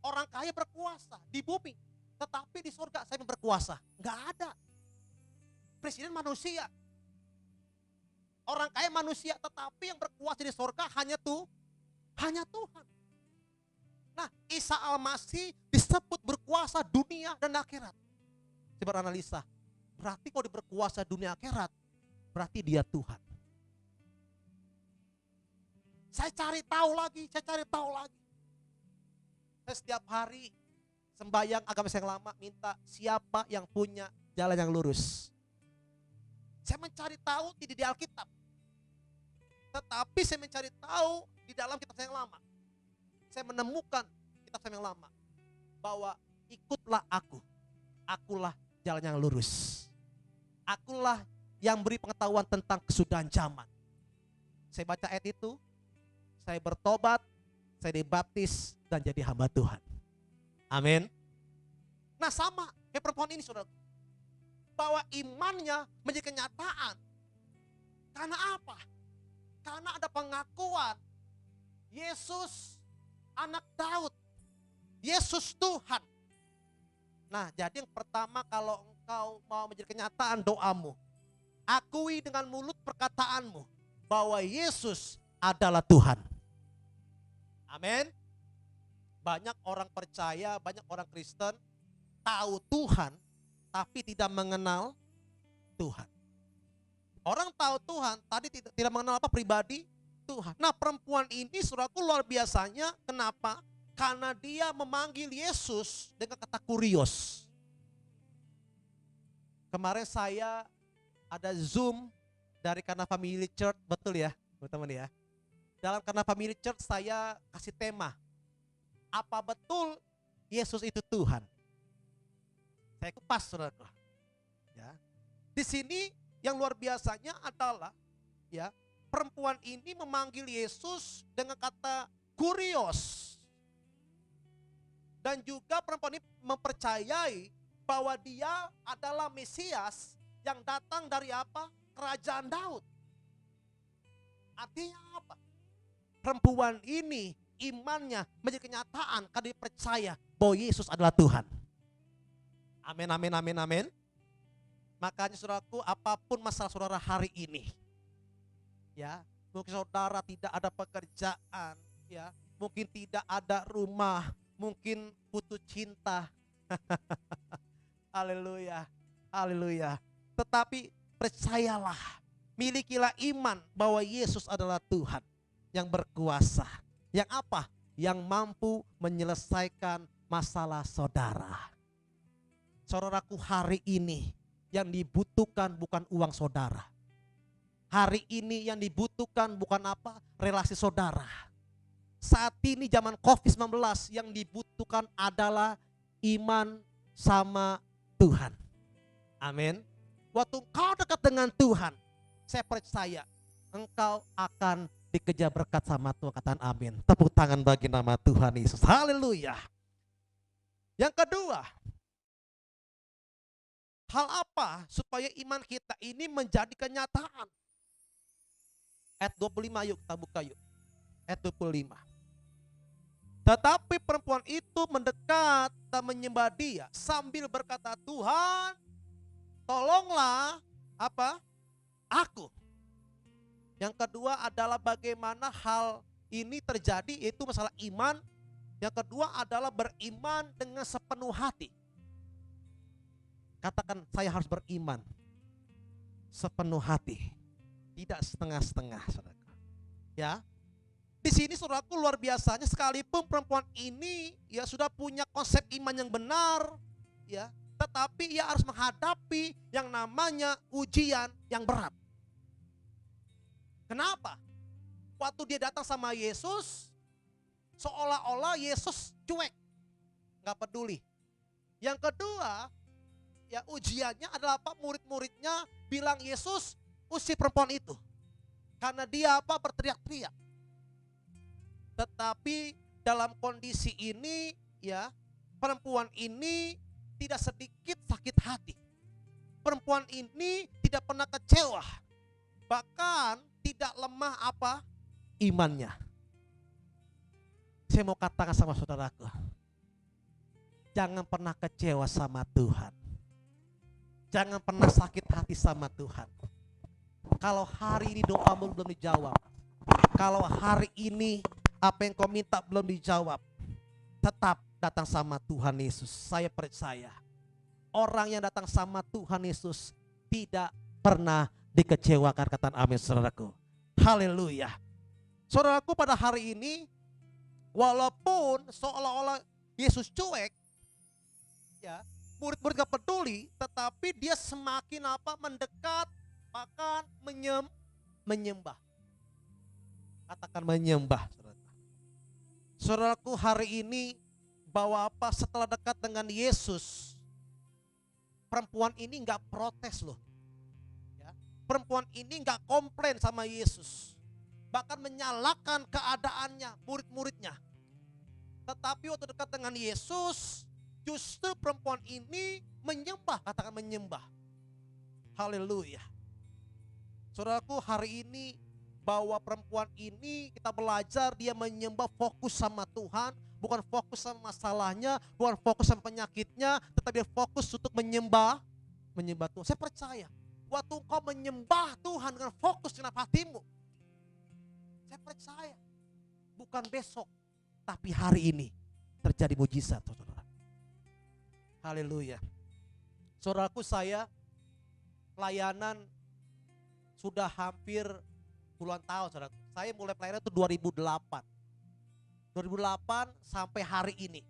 orang kaya berkuasa di bumi. Tetapi di surga saya berkuasa. Enggak ada. Presiden manusia. Orang kaya manusia, tetapi yang berkuasa di surga hanya Tuhan. Nah, Isa Al-Masih disebut berkuasa dunia dan akhirat. Saya beranalisa, berarti kalau dia berkuasa dunia akhirat, berarti dia Tuhan. Saya cari tahu lagi. Saya setiap hari sembahyang agama saya yang lama minta siapa yang punya jalan yang lurus. Saya mencari tahu tidak di Alkitab. Tetapi saya mencari tahu di dalam kitab saya yang lama. Saya menemukan kitab saya yang lama. Bahwa ikutlah aku. Akulah jalan yang lurus. Akulah yang beri pengetahuan tentang kesudahan zaman. Saya baca ayat itu. Saya bertobat. Saya dibaptis dan jadi hamba Tuhan. Amin. Nah sama kayak perempuan ini saudara. Bahwa imannya menjadi kenyataan. Karena apa? Karena ada pengakuan Yesus anak Daud. Yesus Tuhan. Nah jadi yang pertama kalau engkau mau menjadi kenyataan doamu. Akui dengan mulut perkataanmu. Bahwa Yesus adalah Tuhan. Amin. Banyak orang percaya, banyak orang Kristen tahu Tuhan tapi tidak mengenal Tuhan. Orang tahu Tuhan tadi tidak mengenal apa pribadi Tuhan. Nah perempuan ini saudaraku luar biasanya. Kenapa? Karena dia memanggil Yesus dengan kata kurios. Kemarin saya ada Zoom dari Karena Family Church, betul ya teman-teman ya. Dalam Karena Family Church saya kasih tema, apa betul Yesus itu Tuhan? Saya kupas saudara. Ya. Di sini yang luar biasanya adalah ya, perempuan ini memanggil Yesus dengan kata kurios. Dan juga perempuan ini mempercayai bahwa dia adalah Mesias yang datang dari apa? Kerajaan Daud. Artinya apa? Perempuan ini imannya menjadi kenyataan karena dia percaya bahwa Yesus adalah Tuhan. Amin, amin, amin, amin. Makanya saudaraku, apapun masalah saudara hari ini, ya, mungkin saudara tidak ada pekerjaan, ya, mungkin tidak ada rumah, mungkin putus cinta. Haleluya, haleluya. Tetapi percayalah, milikilah iman bahwa Yesus adalah Tuhan yang berkuasa. Yang apa? Yang mampu menyelesaikan masalah saudara. Saudaraku, hari ini yang dibutuhkan bukan uang saudara. Hari ini yang dibutuhkan bukan apa? Relasi saudara. Saat ini zaman COVID-19 yang dibutuhkan adalah iman sama Tuhan. Amin. Waktu engkau dekat dengan Tuhan, saya percaya engkau akan dikejar berkat sama Tuhan. Katakan amin. Tepuk tangan bagi nama Tuhan Yesus. Haleluya. Yang kedua, hal apa supaya iman kita ini menjadi kenyataan? Ayat 25 yuk kita buka yuk. Ayat 25. Tetapi perempuan itu mendekat dan menyembah dia sambil berkata, Tuhan, tolonglah apa? Aku. Yang kedua adalah bagaimana hal ini terjadi, yaitu masalah iman. Yang kedua adalah beriman dengan sepenuh hati. Katakan, saya harus beriman sepenuh hati, tidak setengah-setengah, saudara. Ya, di sini saudaraku luar biasanya, sekalipun perempuan ini ya sudah punya konsep iman yang benar, ya, tetapi ia harus menghadapi yang namanya ujian yang berat. Kenapa? Waktu dia datang sama Yesus, seolah-olah Yesus cuek, nggak peduli. Yang kedua, ya ujiannya adalah apa? Murid-muridnya bilang, Yesus usir perempuan itu karena dia apa? Berteriak-teriak. Tetapi dalam kondisi ini ya, perempuan ini tidak sedikit sakit hati. Perempuan ini tidak pernah kecewa, bahkan tidak lemah apa? Imannya. Saya mau katakan sama saudaraku, jangan pernah kecewa sama Tuhan. Jangan pernah sakit hati sama Tuhan. Kalau hari ini doamu belum dijawab, kalau hari ini apa yang kau minta belum dijawab, tetap datang sama Tuhan Yesus. Saya percaya orang yang datang sama Tuhan Yesus tidak pernah dikecewakan. Katakan amin, saudaraku. Haleluya. Saudaraku, pada hari ini walaupun seolah-olah Yesus cuek, ya, murid-murid gak peduli, tetapi dia semakin apa? Mendekat, bahkan menyembah. Katakan menyembah, saudara. Saudaraku, hari ini bahwa apa? Setelah dekat dengan Yesus, perempuan ini nggak protes loh. Ya, perempuan ini nggak komplain sama Yesus, bahkan menyalahkan keadaannya, murid-muridnya. Tetapi waktu dekat dengan Yesus, justru perempuan ini menyembah. Katakan menyembah. Haleluya. Saudaraku, hari ini bahwa perempuan ini kita belajar dia menyembah, fokus sama Tuhan, bukan fokus sama masalahnya, bukan fokus sama penyakitnya, tetapi dia fokus untuk menyembah Tuhan. Saya percaya waktu engkau menyembah Tuhan dengan fokus dalam hatimu, saya percaya bukan besok, tapi hari ini terjadi mujizat, saudara. Haleluya. Saudaraku, saya pelayanan sudah hampir puluhan tahun, saudara. Saya mulai pelayanan itu 2008 sampai hari ini.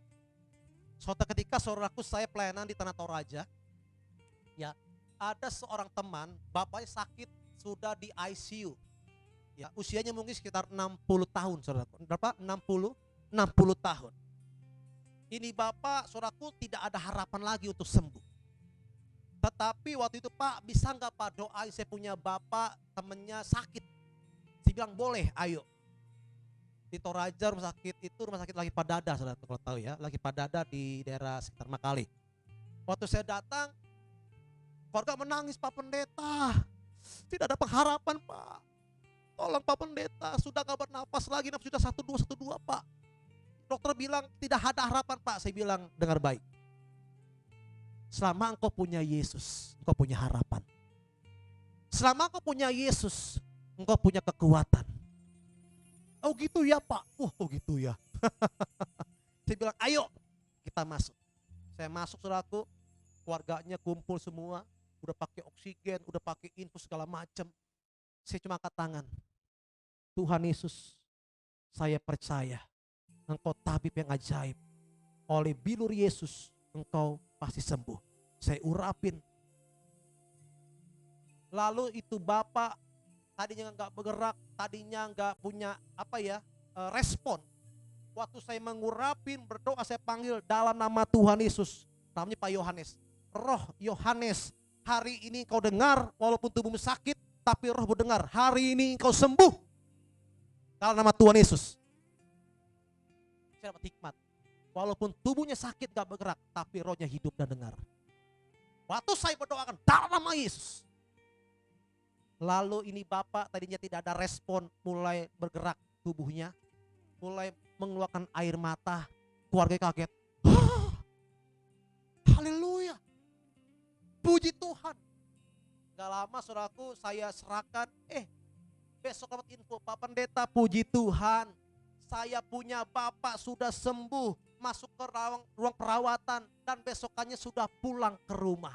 Suatu ketika saudaraku, saya pelayanan di Tanah Toraja. Ya, ada seorang teman, bapaknya sakit, sudah di ICU. Ya, usianya mungkin sekitar 60 tahun, saudaraku. Berapa? 60 tahun. Ini bapak, saudaraku, tidak ada harapan lagi untuk sembuh. Tetapi waktu itu, Pak, bisa nggak Pak doain, saya punya bapak temennya sakit. Saya bilang boleh, ayo. Di Toraja rumah sakit itu rumah sakit Lagi Padada, saudara, kalau tahu ya, Lagi Padada di daerah sekitar Makale. Waktu saya datang, keluarga menangis, Pak Pendeta, tidak ada pengharapan, Pak. Tolong Pak Pendeta, sudah gak bernafas lagi, nafas sudah 1212, Pak. Dokter bilang tidak ada harapan, Pak. Saya bilang dengar baik. Selama engkau punya Yesus, engkau punya harapan. Selama engkau punya Yesus, engkau punya kekuatan. Oh gitu ya Pak. Oh gitu ya. Saya bilang ayo kita masuk. Saya masuk, saudaraku, keluarganya kumpul semua, udah pakai oksigen, udah pakai infus segala macam. Saya cuma angkat tangan. Tuhan Yesus, saya percaya Engkau tabib yang ajaib. Oleh bilur Yesus engkau pasti sembuh. Saya urapin. Lalu itu bapak tadinya nggak bergerak, tadinya nggak punya respon. Waktu saya mengurapin, berdoa, saya panggil dalam nama Tuhan Yesus. Namanya Pak Yohanes. Roh Yohanes, hari ini kau dengar, walaupun tubuhmu sakit, tapi roh mendengar. Hari ini kau sembuh. Dalam nama Tuhan Yesus. Saya dapat hikmat. Walaupun tubuhnya sakit gak bergerak, tapi rohnya hidup dan dengar. Waktu saya berdoakan dalam nama Yesus, lalu ini bapak tadinya tidak ada respon, mulai bergerak tubuhnya, mulai mengeluarkan air mata, keluarga kaget. Hah, haleluya, puji Tuhan. Gak lama saudaraku saya serahkan, besok dapat info, Pak Pendeta, puji Tuhan, saya punya bapak sudah sembuh, masuk ke ruang perawatan, dan besokannya sudah pulang ke rumah.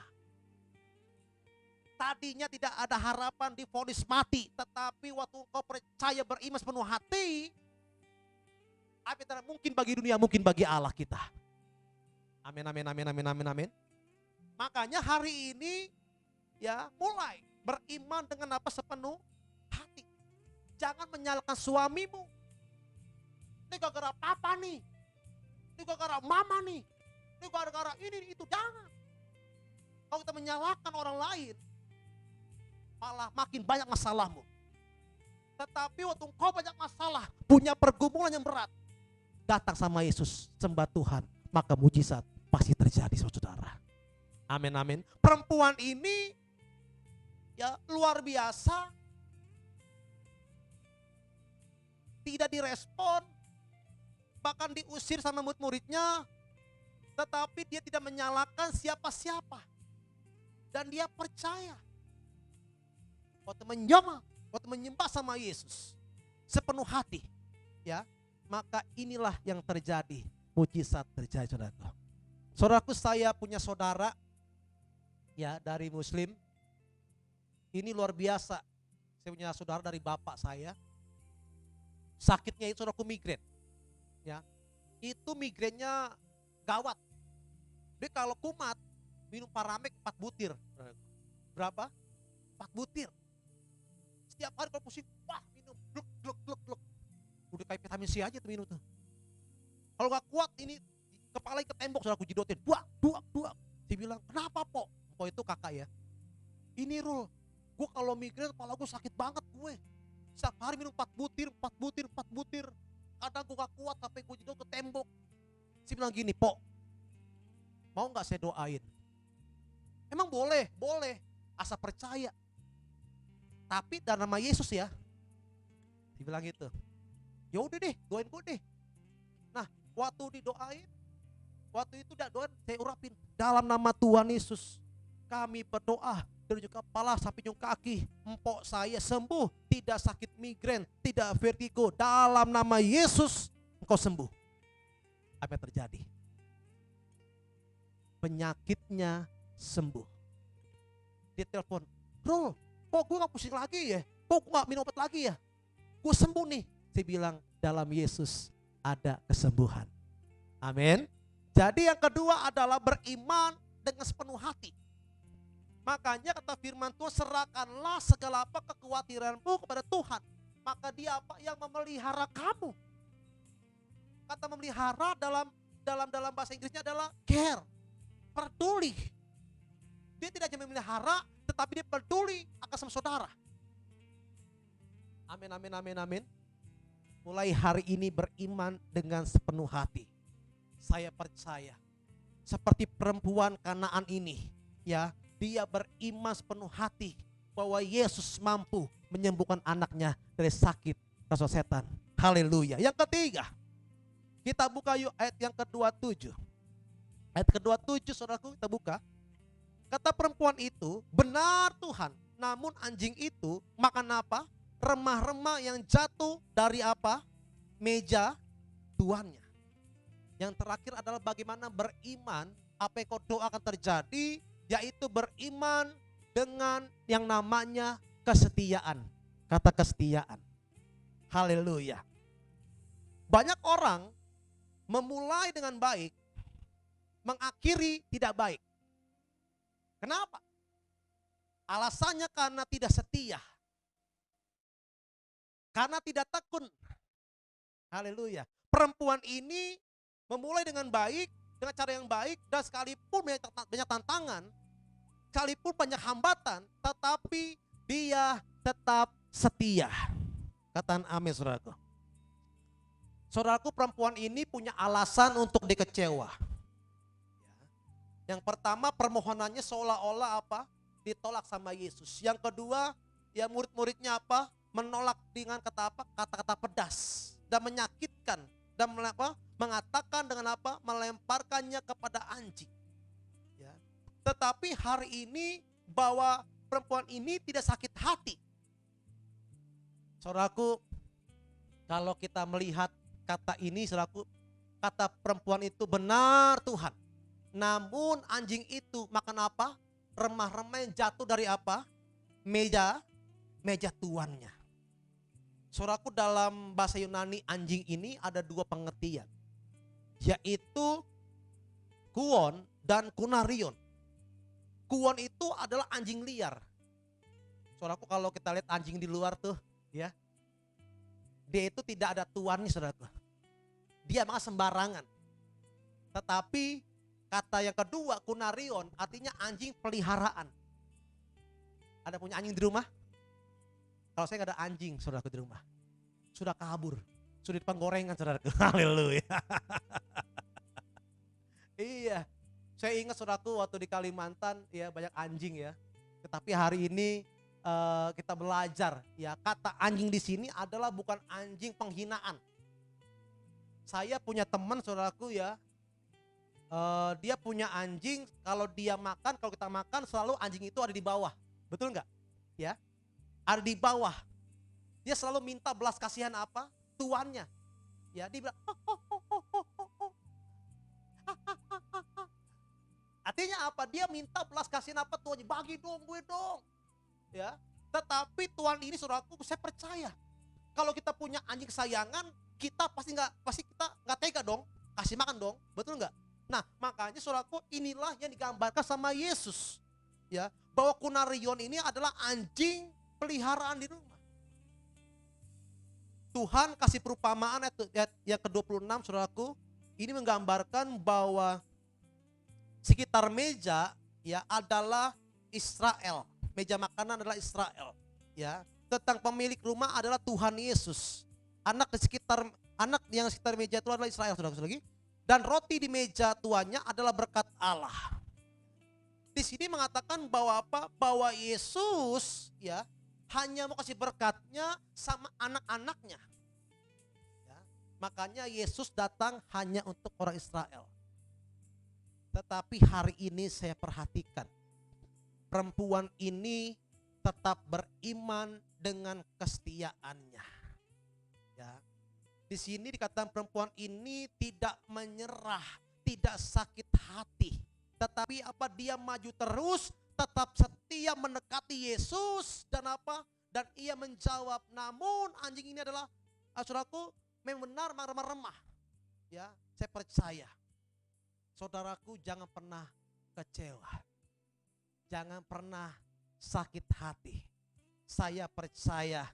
Tadinya tidak ada harapan divonis mati, tetapi waktu engkau percaya beriman sepenuh hati, mungkin bagi dunia, mungkin bagi Allah kita. Amin, amin, amin, amin, amin, amin. Makanya hari ini ya mulai beriman dengan apa sepenuh hati. Jangan menyalahkan suamimu. Ini gara-gara papa nih. Ini gara-gara mama nih. Ini gara-gara ini itu, jangan. Kalau kita menyalahkan orang lain, malah makin banyak masalahmu. Tetapi waktu engkau banyak masalah, punya pergumulan yang berat, datang sama Yesus, sembah Tuhan, maka mujizat pasti terjadi, saudara. Amin, amin. Perempuan ini ya luar biasa, tidak direspon, bahkan diusir sama murid-muridnya, tetapi dia tidak menyalahkan siapa-siapa, dan dia percaya. Waktu menyembah sama Yesus sepenuh hati, ya, maka inilah yang terjadi, mujizat terjadi, saudaraku. Saudaraku, saya punya saudara ya dari Muslim. Ini luar biasa. Saya punya saudara dari bapak saya. Sakitnya itu saudaraku migren. Ya. Itu migrennya gawat. Dia kalau kumat minum Paramek 4 butir. Berapa? 4 butir. Setiap hari kalau pusing, wah minum gluk gluk gluk gluk. Udah kayak vitamin C aja tuh minum tuh. Kalau gak kuat ini kepala ke tembok, saudaraku, jidotin. Buak, buak, buak. Dia bilang, kenapa po? Po itu kakak ya. Ini Rul, gue kalau migren kepala gue sakit banget gue. Setiap hari minum 4 butir, 4 butir, 4 butir. Kadang gue gak kuat sampai gue jidot ke tembok. Dia bilang gini, po, mau gak saya doain? Emang boleh, boleh. Asal percaya. Tapi dalam nama Yesus ya. Dia bilang gitu. Ya udah deh, doain gue deh. Nah, waktu didoain, waktu itu doain, saya urapin. Dalam nama Tuhan Yesus, kami berdoa dari ujung kepala sampai ujung kaki, empok saya sembuh, tidak sakit migren, tidak vertigo. Dalam nama Yesus, engkau sembuh. Apa yang terjadi? Penyakitnya sembuh. Dia telepon, Rul, kok gue gak pusing lagi ya? Kok gue gak minum obat lagi ya? Gue sembuh nih. Saya bilang, dalam Yesus ada kesembuhan. Amin. Jadi yang kedua adalah beriman dengan sepenuh hati. Makanya kata firman Tuhan, serahkanlah segala apa kekhawatiranmu kepada Tuhan, maka Dia apa yang memelihara kamu. Kata memelihara dalam bahasa Inggrisnya adalah care, peduli. Dia tidak hanya memelihara, tetapi dia peduli akan sama saudara. Amin, amin, amin, amin. Mulai hari ini beriman dengan sepenuh hati. Saya percaya seperti perempuan Kanaan ini, ya, dia beriman sepenuh hati bahwa Yesus mampu menyembuhkan anaknya dari sakit rasa setan. Haleluya. Yang ketiga, kita buka yuk ayat yang ke-27. Ayat ke-27, saudaraku, kita buka. Kata perempuan itu, benar Tuhan, namun anjing itu makan apa? Remah-remah yang jatuh dari apa? Meja tuannya. Yang terakhir adalah bagaimana beriman, apa yang kau doakan terjadi, yaitu beriman dengan yang namanya kesetiaan. Kata kesetiaan. Haleluya. Banyak orang memulai dengan baik, mengakhiri tidak baik. Kenapa? Alasannya karena tidak setia. Karena tidak tekun. Haleluya. Perempuan ini memulai dengan baik, dengan cara yang baik, dan sekalipun banyak tantangan, sekalipun banyak hambatan, tetapi dia tetap setia. Katakan amin, saudaraku. Saudaraku, perempuan ini punya alasan untuk dikecewa. Yang pertama, permohonannya seolah-olah apa? Ditolak sama Yesus. Yang kedua, ya murid-muridnya apa? Menolak dengan kata apa? Kata-kata pedas dan menyakitkan dan mengatakan dengan apa? Melemparkannya kepada anjing. Ya. Tetapi hari ini bahwa perempuan ini tidak sakit hati. Saudaraku, kalau kita melihat kata ini, saudaraku, kata perempuan itu benar Tuhan. Namun anjing itu makan apa? Remah-remah yang jatuh dari apa? Meja tuannya. Saudaraku, dalam bahasa Yunani anjing ini ada dua pengertian, yaitu kuon dan kunarion. Kuon itu adalah anjing liar. Saudaraku, kalau kita lihat anjing di luar tuh, ya, dia itu tidak ada tuannya, saudaraku. Dia malah sembarangan. Tetapi kata yang kedua, kunarion, artinya anjing peliharaan. Ada punya anjing di rumah? Kalau saya nggak ada anjing, saudaraku, di rumah. Sudah kabur, sudah di penggorengan, saudaraku. Haleluya. Iya, saya ingat saudaraku waktu di Kalimantan, ya banyak anjing ya. Tetapi hari ini kita belajar, ya kata anjing di sini adalah bukan anjing penghinaan. Saya punya teman, saudaraku, ya. Dia punya anjing, kalau dia makan, kalau kita makan selalu anjing itu ada di bawah. Betul nggak? Ya, ada di bawah. Dia selalu minta belas kasihan apa? Tuannya. Ya, dia bilang, artinya apa? Dia minta belas kasihan apa? Tuannya, bagi dong, gue dong. Ya, tetapi Tuhan ini, saudaraku, saya percaya kalau kita punya anjing kesayangan, kita pasti kita nggak tega dong, kasih makan dong, betul nggak? Nah, makanya saudaraku, inilah yang digambarkan sama Yesus, ya, bahwa kunarion ini adalah anjing peliharaan di rumah. Tuhan kasih perumpamaan yang ke-26, saudaraku, ini menggambarkan bahwa sekitar meja, ya, adalah Israel. Meja makanan adalah Israel, ya. Tentang pemilik rumah adalah Tuhan Yesus. Anak yang sekitar meja itu adalah Israel, saudara lagi. Dan roti di meja tuannya adalah berkat Allah. Di sini mengatakan bahwa apa? Bahwa Yesus, ya, hanya mau kasih berkatnya sama anak-anaknya. Ya, makanya Yesus datang hanya untuk orang Israel. Tetapi hari ini saya perhatikan, perempuan ini tetap beriman dengan kesetiaannya. Ya. Di sini dikatakan perempuan ini tidak menyerah, tidak sakit hati, tetapi apa? Dia maju terus, tetap setia mendekati Yesus dan apa? Dan ia menjawab, namun anjing ini adalah, saudaraku, memang benar remah-remah. Ya, saya percaya. Saudaraku, jangan pernah kecewa. Jangan pernah sakit hati. Saya percaya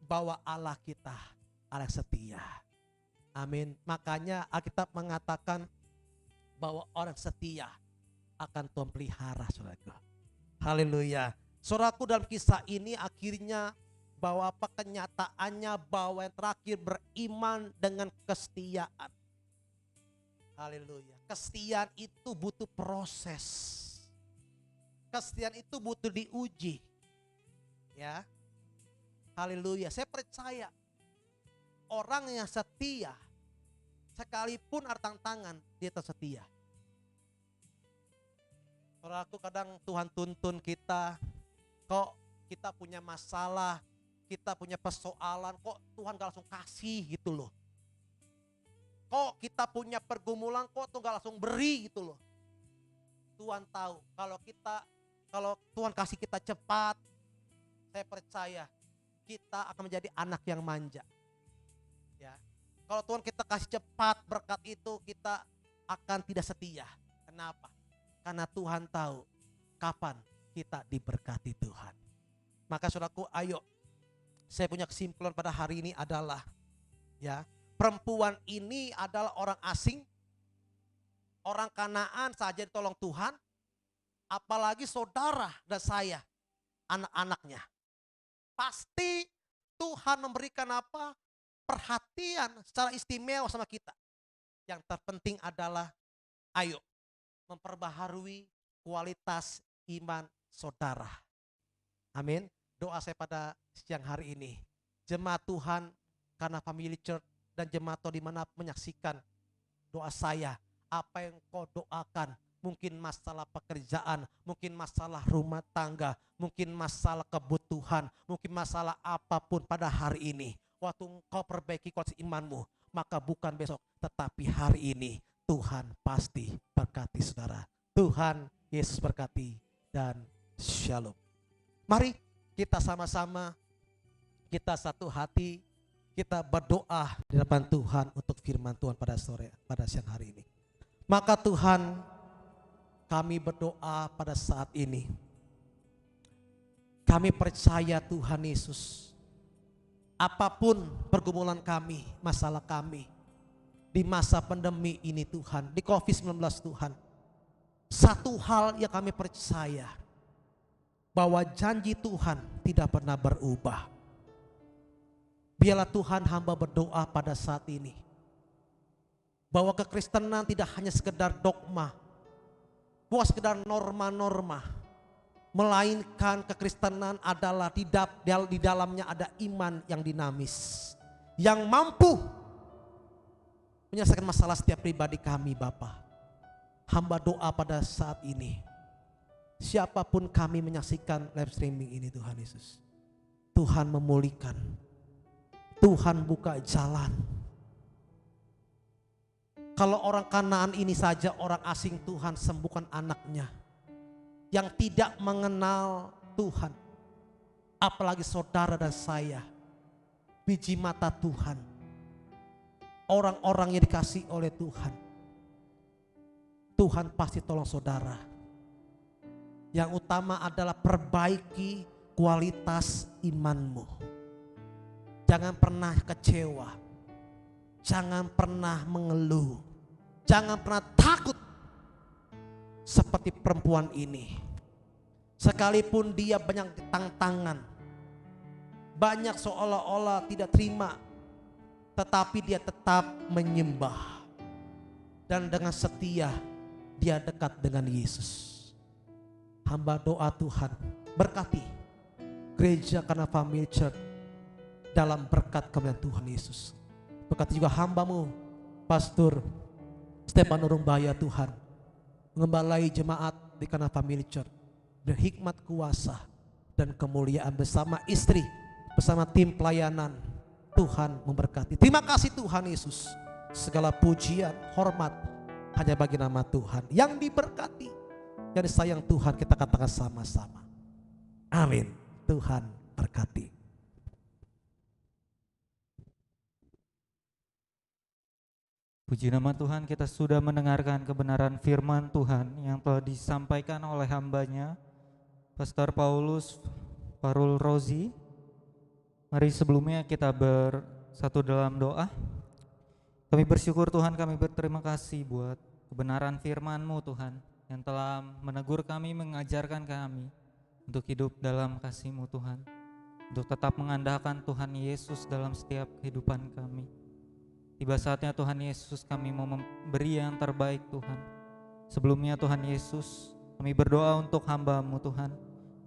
bahwa Allah kita Allah setia. Amin. Makanya Alkitab mengatakan bahwa orang setia akan Tuhan pelihara, saudaraku. Haleluya. Saudaraku, dalam kisah ini akhirnya bahwa apa kenyataannya, bahwa yang terakhir beriman dengan kesetiaan. Haleluya. Kesetiaan itu butuh proses. Kesetiaan itu butuh diuji. Ya. Haleluya. Saya percaya orang yang setia, sekalipun ada tantangan, dia tetap setia. Saudaraku, kadang Tuhan tuntun kita, kok kita punya masalah, kita punya persoalan, kok Tuhan gak langsung kasih gitu loh. Kok kita punya pergumulan, kok Tuhan gak langsung beri gitu loh. Tuhan tahu kalau Tuhan kasih kita cepat, saya percaya kita akan menjadi anak yang manja. Ya. Kalau Tuhan kita kasih cepat berkat itu, kita akan tidak setia. Kenapa? Karena Tuhan tahu kapan kita diberkati Tuhan. Maka saudaraku, ayo, saya punya kesimpulan pada hari ini adalah, ya, perempuan ini adalah orang asing, orang Kanaan saja ditolong Tuhan, apalagi saudara dan saya, anak-anaknya. Pasti Tuhan memberikan apa? Perhatian secara istimewa sama kita. Yang terpenting adalah, ayo memperbaharui kualitas iman saudara. Amin. Doa saya pada siang hari ini, jemaat Tuhan karena Family Church dan jemaat di mana menyaksikan doa saya, apa yang kau doakan, mungkin masalah pekerjaan, mungkin masalah rumah tangga, mungkin masalah kebutuhan, mungkin masalah apapun pada hari ini. Waktu engkau perbaiki kualitas imanmu, maka bukan besok, tetapi hari ini Tuhan pasti berkati saudara. Tuhan Yesus berkati dan shalom. Mari kita sama-sama, kita satu hati, kita berdoa di depan Tuhan untuk firman Tuhan pada siang hari ini. Maka Tuhan, kami berdoa pada saat ini. Kami percaya Tuhan Yesus, apapun pergumulan kami, masalah kami di masa pandemi ini Tuhan, di COVID-19 Tuhan, satu hal yang kami percaya, bahwa janji Tuhan tidak pernah berubah. Biarlah Tuhan, hamba berdoa pada saat ini, bahwa kekristenan tidak hanya sekedar dogma, bukan sekedar norma-norma, melainkan kekristenan adalah di dalamnya ada iman yang dinamis, yang mampu menyelesaikan masalah setiap pribadi kami Bapa. Hamba doa pada saat ini, siapapun kami menyaksikan live streaming ini Tuhan Yesus, Tuhan memulihkan, Tuhan buka jalan. Kalau orang Kanaan ini saja orang asing, Tuhan sembuhkan anaknya yang tidak mengenal Tuhan. Apalagi saudara dan saya, biji mata Tuhan, orang-orang yang dikasih oleh Tuhan. Tuhan pasti tolong saudara. Yang utama adalah perbaiki kualitas imanmu. Jangan pernah kecewa, jangan pernah mengeluh, jangan pernah takut seperti perempuan ini. Sekalipun dia banyak tantangan, banyak seolah-olah tidak terima, tetapi dia tetap menyembah. Dan dengan setia dia dekat dengan Yesus. Hamba doa Tuhan, berkati gereja Karena Family Church dalam berkat kemuliaan Tuhan Yesus. Berkati juga hambamu Pastor Stefan Nurumbaya Tuhan, mengembalai jemaat di Karena Family Church dengan hikmat kuasa dan kemuliaan bersama istri, bersama tim pelayanan. Tuhan memberkati. Terima kasih Tuhan Yesus. Segala pujian, hormat hanya bagi nama Tuhan yang diberkati, yang disayang Tuhan. Kita katakan sama-sama, amin. Tuhan berkati. Puji nama Tuhan, kita sudah mendengarkan kebenaran firman Tuhan yang telah disampaikan oleh hambanya Pastor Paulus Farul Rozi. Mari sebelumnya kita bersatu dalam doa. Kami bersyukur Tuhan, kami berterima kasih buat kebenaran firman-Mu Tuhan, yang telah menegur kami, mengajarkan kami untuk hidup dalam kasih-Mu Tuhan, untuk tetap mengandalkan Tuhan Yesus dalam setiap kehidupan kami. Tiba saatnya Tuhan Yesus, kami mau memberi yang terbaik Tuhan. Sebelumnya Tuhan Yesus, kami berdoa untuk hamba-Mu Tuhan,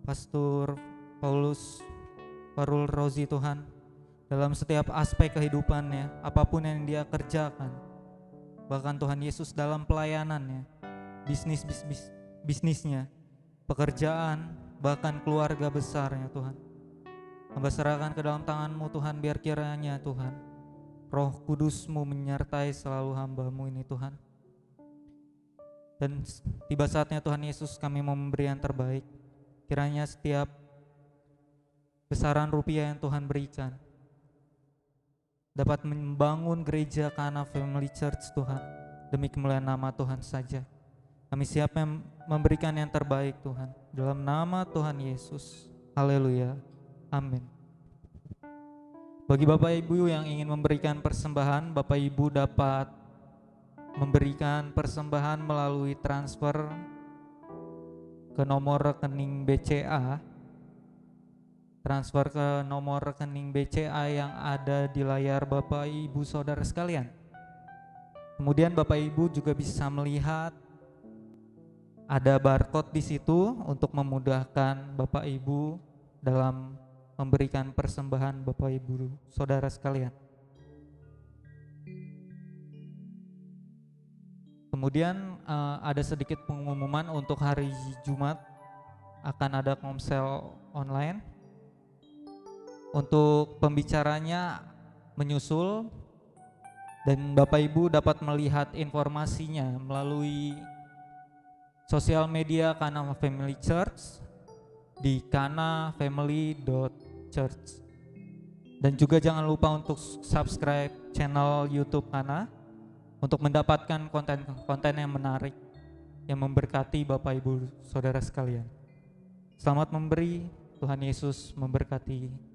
Pastor Paulus Farul Rozi Tuhan, dalam setiap aspek kehidupannya, apapun yang dia kerjakan, bahkan Tuhan Yesus dalam pelayanannya, bisnisnya, pekerjaan, bahkan keluarga besarnya Tuhan. Hamba serahkan ke dalam tangan-Mu Tuhan, biar kiranya Tuhan Roh Kudus-Mu menyertai selalu hamba-Mu ini Tuhan. Dan tiba saatnya Tuhan Yesus, kami mau memberi yang terbaik. Kiranya setiap besaran rupiah yang Tuhan berikan dapat membangun gereja Karena Family Church Tuhan, demi kemuliaan nama Tuhan saja. Kami siap memberikan yang terbaik Tuhan, dalam nama Tuhan Yesus. Haleluya, amin. Bagi Bapak Ibu yang ingin memberikan persembahan, Bapak Ibu dapat memberikan persembahan melalui transfer ke nomor rekening BCA. Transfer ke nomor rekening BCA yang ada di layar Bapak Ibu Saudara sekalian. Kemudian Bapak Ibu juga bisa melihat ada barcode di situ untuk memudahkan Bapak Ibu dalam memberikan persembahan Bapak Ibu Saudara sekalian. Kemudian ada sedikit pengumuman untuk hari Jumat akan ada komsel online. Untuk pembicaranya menyusul dan Bapak Ibu dapat melihat informasinya melalui sosial media Kana Family Church di kanafamily.church. Dan juga jangan lupa untuk subscribe channel YouTube Kana untuk mendapatkan konten-konten yang menarik yang memberkati Bapak Ibu Saudara sekalian. Selamat memberi, Tuhan Yesus memberkati.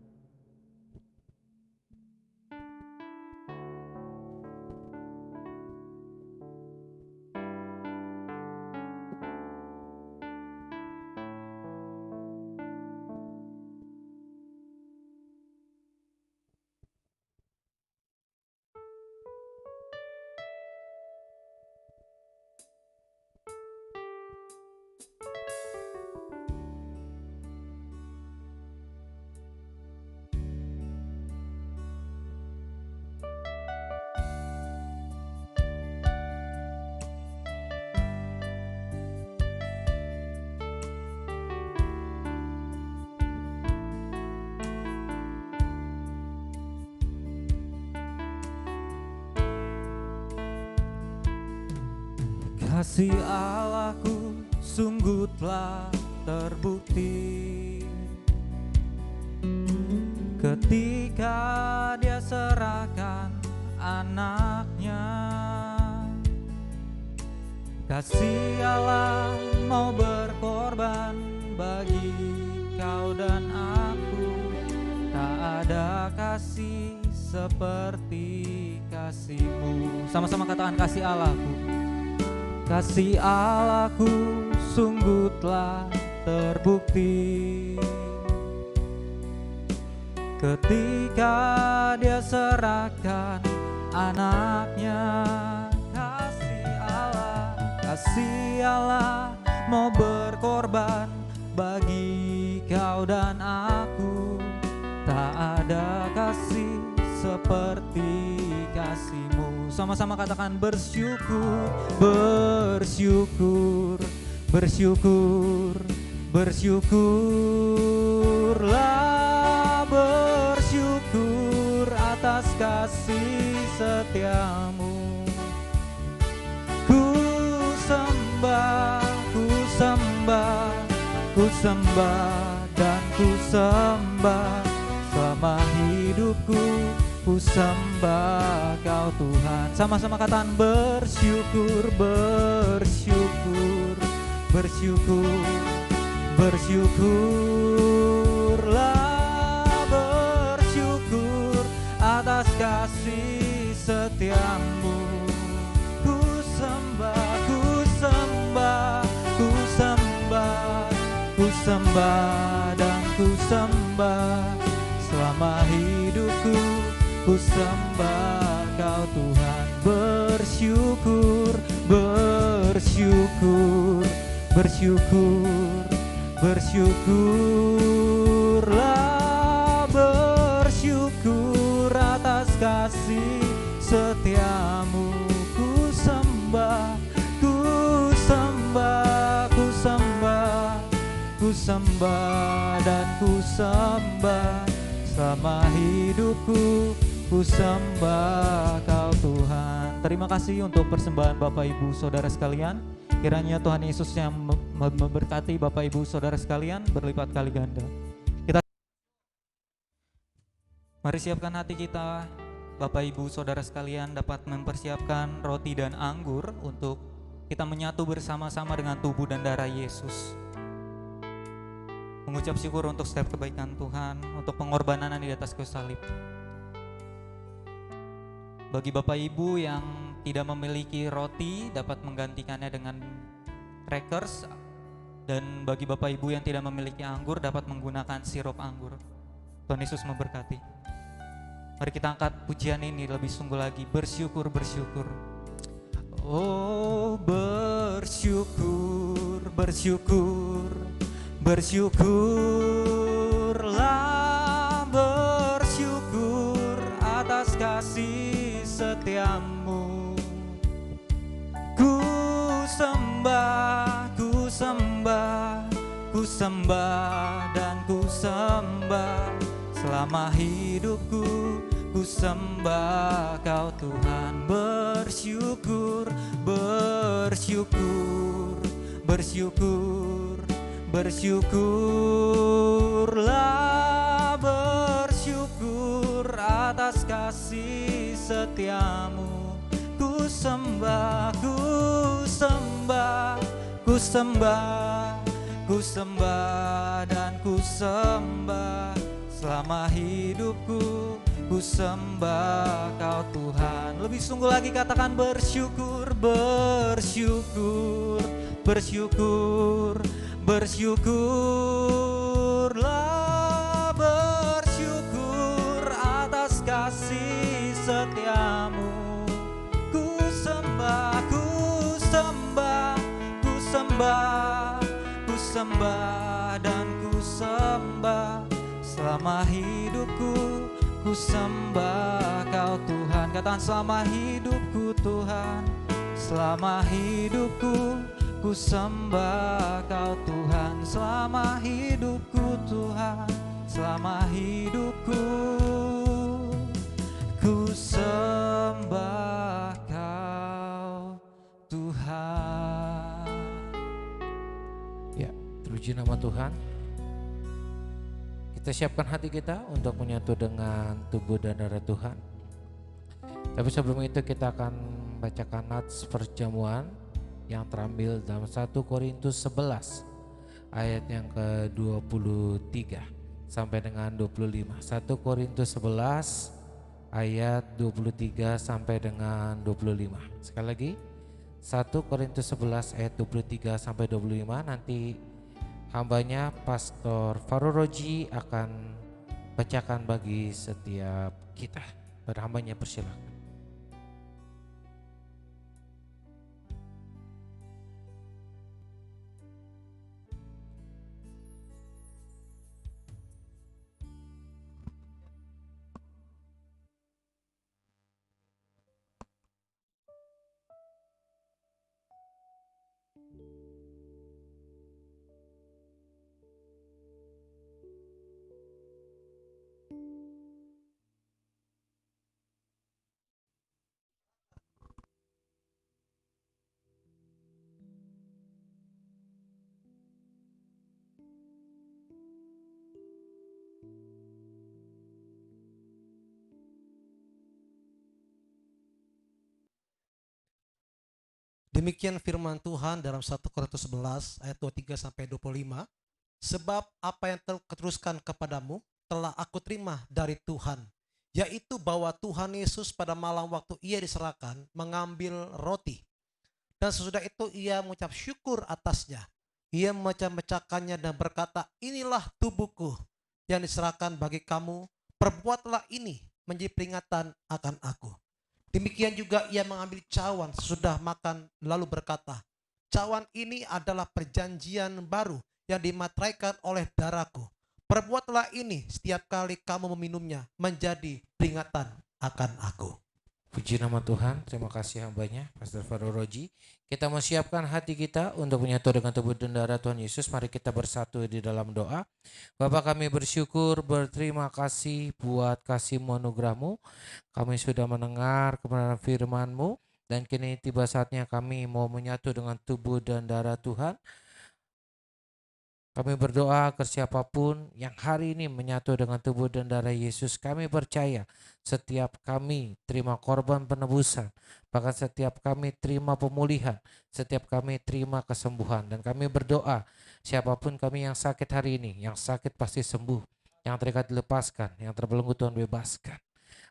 Kasih Allahku sungguh telah terbukti ketika Dia serahkan anaknya. Kasih Allah mau berkorban bagi kau dan aku. Tak ada kasih seperti kasih-Mu. Sama-sama katakan kasih Allahku. Kasih Allahku sungguh telah terbukti ketika Dia serahkan anaknya. Kasih Allah mau berkorban bagi kau dan aku. Tak ada kasih seperti kasih-Mu. Sama-sama katakan bersyukur, bersyukur, bersyukur, bersyukurlah, bersyukur atas kasih setia-Mu. Ku sembah, ku sembah, ku sembah dan ku sembah selama hidupku. Ku sembah kau Tuhan. Sama-sama katakan bersyukur, bersyukur, bersyukur, bersyukurlah, bersyukur atas kasih setia-Mu. Ku sembah, ku sembah, ku sembah, ku sembah dan ku sembah selama hidupku. Ku sembah kau Tuhan. Bersyukur, bersyukur, bersyukur, bersyukurlah, bersyukur atas kasih setia-Mu. Ku sembah, ku sembah, ku sembah, ku sembah dan ku sembah selama hidupku. Ku sembah kau Tuhan. Terima kasih untuk persembahan Bapak Ibu Saudara sekalian. Kiranya Tuhan Yesus yang memberkati Bapak Ibu Saudara sekalian berlipat kali ganda. Mari siapkan hati kita, Bapak Ibu Saudara sekalian, dapat mempersiapkan roti dan anggur untuk kita menyatu bersama-sama dengan tubuh dan darah Yesus. Mengucap syukur untuk setiap kebaikan Tuhan, untuk pengorbanan di atas kayu salib. Bagi Bapak Ibu yang tidak memiliki roti dapat menggantikannya dengan crackers, dan bagi Bapak Ibu yang tidak memiliki anggur dapat menggunakan sirup anggur. Tuhan Yesus memberkati. Mari kita angkat pujian ini lebih sungguh lagi. Bersyukur, bersyukur. Oh bersyukur, bersyukur, bersyukurlah, bersyukur atas kasih setia-Mu. Ku sembah dan ku sembah selama hidupku. Ku sembah Kau Tuhan, bersyukur, bersyukur, bersyukur, bersyukurlah, bersyukur atas kasih setiamu. Ku sembah, ku sembah, ku sembah, ku sembah dan ku sembah selama hidupku. Ku sembah Kau Tuhan. Lebih sungguh lagi katakan bersyukur, bersyukur, bersyukur, bersyukurlah, bersyukur atas kasih setiamu. Ku sembah, ku sembah, ku sembah, ku sembah dan ku sembah selama hidupku. Ku sembah Kau Tuhan. Katakan selama hidupku Tuhan, selama hidupku ku sembah Kau Tuhan. Selama hidupku Tuhan, selama hidupku ku sembah Kau Tuhan. Ya, terpuji nama Tuhan. Kita siapkan hati kita untuk menyatu dengan tubuh dan darah Tuhan. Tapi sebelum itu kita akan bacakan nats perjamuan yang terambil dalam 1 Korintus 11 ayat yang ke-23 sampai dengan 25. 1 Korintus 11 ayat 23 sampai dengan 25. Sekali lagi 1 Korintus 11 ayat 23 sampai 25. Nanti hambanya Pastor Faruroji akan bacakan bagi setiap kita. Pada hambanya persilakan. Demikian firman Tuhan dalam 1 Korintus 11 ayat 23 sampai 25. Sebab apa yang teruskan kepadamu telah aku terima dari Tuhan, yaitu bahwa Tuhan Yesus pada malam waktu ia diserahkan mengambil roti, dan sesudah itu ia mengucap syukur atasnya. Ia memecah-mecahkannya dan berkata, inilah tubuhku yang diserahkan bagi kamu, perbuatlah ini menjadi peringatan akan aku. Demikian juga ia mengambil cawan sesudah makan lalu berkata, cawan ini adalah perjanjian baru yang dimateraikan oleh darahku. Perbuatlah ini setiap kali kamu meminumnya menjadi peringatan akan aku. Puji nama Tuhan. Terima kasih hambanya Pastor Faruroji. Kita mau siapkan hati kita untuk menyatu dengan tubuh dan darah Tuhan Yesus. Mari kita bersatu di dalam doa. Bapa, kami bersyukur, berterima kasih buat kasih-Mu, anugerah-Mu. Kami sudah mendengar kebenaran firman-Mu, dan kini tiba saatnya kami mau menyatu dengan tubuh dan darah Tuhan. Kami berdoa agar siapapun yang hari ini menyatu dengan tubuh dan darah Yesus, kami percaya setiap kami terima korban penebusan, bahkan setiap kami terima pemulihan, setiap kami terima kesembuhan. Dan kami berdoa siapapun kami yang sakit hari ini, yang sakit pasti sembuh, yang terikat dilepaskan, yang terbelenggu Tuhan bebaskan.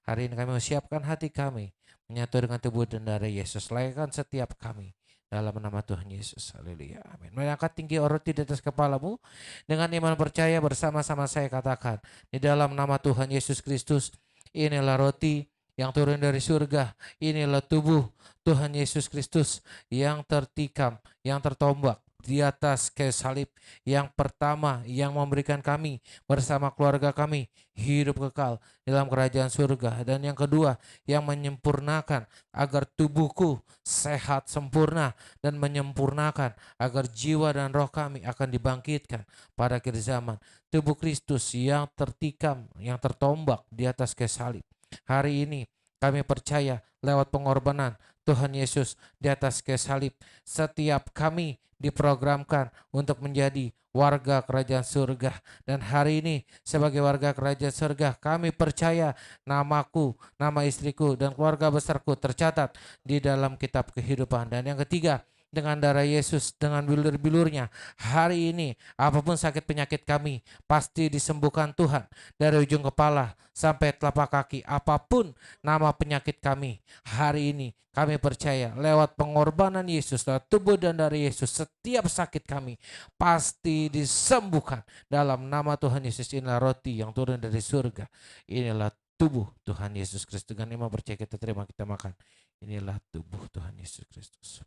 Hari ini kami menyiapkan hati kami menyatu dengan tubuh dan darah Yesus. Layakkan setiap kami dalam nama Tuhan Yesus. Haleluya. Amin. Mari angkat tinggi roti di atas kepalamu. Dengan iman percaya bersama-sama saya katakan, di dalam nama Tuhan Yesus Kristus, inilah roti yang turun dari surga. Inilah tubuh Tuhan Yesus Kristus yang tertikam, yang tertombak di atas kayu salib. Yang pertama yang memberikan kami bersama keluarga kami hidup kekal dalam kerajaan surga. Dan yang kedua yang menyempurnakan agar tubuhku sehat sempurna dan menyempurnakan agar jiwa dan roh kami akan dibangkitkan pada akhir zaman. Tubuh Kristus yang tertikam, yang tertombak di atas kayu salib. Hari ini kami percaya lewat pengorbanan Tuhan Yesus di atas kayu salib, setiap kami diprogramkan untuk menjadi warga kerajaan surga. Dan hari ini sebagai warga kerajaan surga kami percaya namaku, nama istriku dan keluarga besarku tercatat di dalam kitab kehidupan. Dan yang ketiga, dengan darah Yesus, dengan bilur-bilurnya, hari ini apapun sakit penyakit kami pasti disembuhkan Tuhan. Dari ujung kepala sampai telapak kaki, apapun nama penyakit kami, hari ini kami percaya lewat pengorbanan Yesus, lewat tubuh dan darah Yesus, setiap sakit kami pasti disembuhkan dalam nama Tuhan Yesus. Inilah roti yang turun dari surga, inilah tubuh Tuhan Yesus Kristus. Dengan iman percaya kita terima, kita makan. Inilah tubuh Tuhan Yesus Kristus.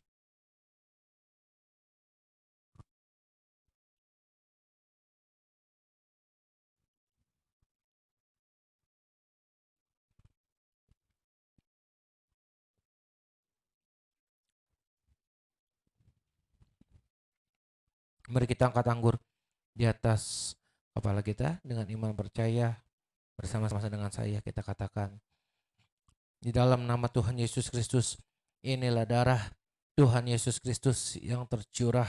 Mari kita angkat anggur di atas kepala kita dengan iman percaya. Bersama-sama dengan saya kita katakan, di dalam nama Tuhan Yesus Kristus, inilah darah Tuhan Yesus Kristus yang tercurah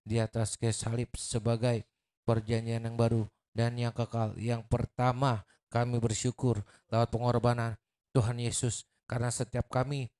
di atas kayu salib sebagai perjanjian yang baru dan yang kekal. Yang pertama, kami bersyukur lewat pengorbanan Tuhan Yesus karena setiap kami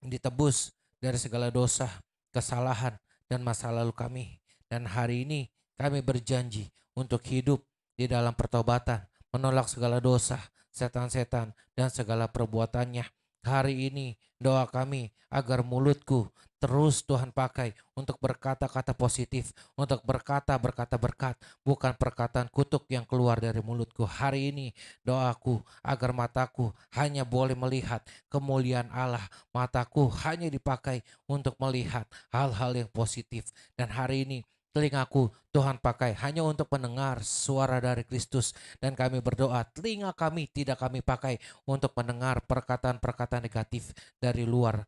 ditebus dari segala dosa, kesalahan, dan masa lalu kami. Dan hari ini kami berjanji untuk hidup di dalam pertobatan, menolak segala dosa, setan-setan, dan segala perbuatannya. Hari ini doa kami agar mulutku terus Tuhan pakai untuk berkata-kata positif, untuk berkata berkat, bukan perkataan kutuk yang keluar dari mulutku. Hari ini doaku agar mataku hanya boleh melihat kemuliaan Allah, mataku hanya dipakai untuk melihat hal-hal yang positif. Dan hari ini telingaku Tuhan pakai hanya untuk mendengar suara dari Kristus. Dan kami berdoa, telinga kami tidak kami pakai untuk mendengar perkataan-perkataan negatif dari luar,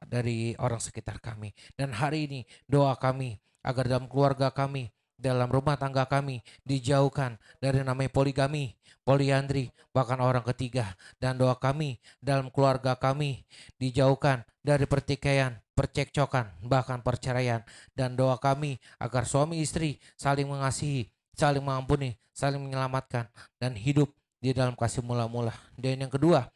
dari orang sekitar kami. Dan hari ini doa kami agar dalam keluarga kami, dalam rumah tangga kami dijauhkan dari namanya poligami, poliandri, bahkan orang ketiga. Dan doa kami dalam keluarga kami dijauhkan dari pertikaian, percekcokan, bahkan perceraian. Dan doa kami agar suami istri saling mengasihi, saling mengampuni, saling menyelamatkan, dan hidup di dalam kasih mula-mula. Dan yang kedua,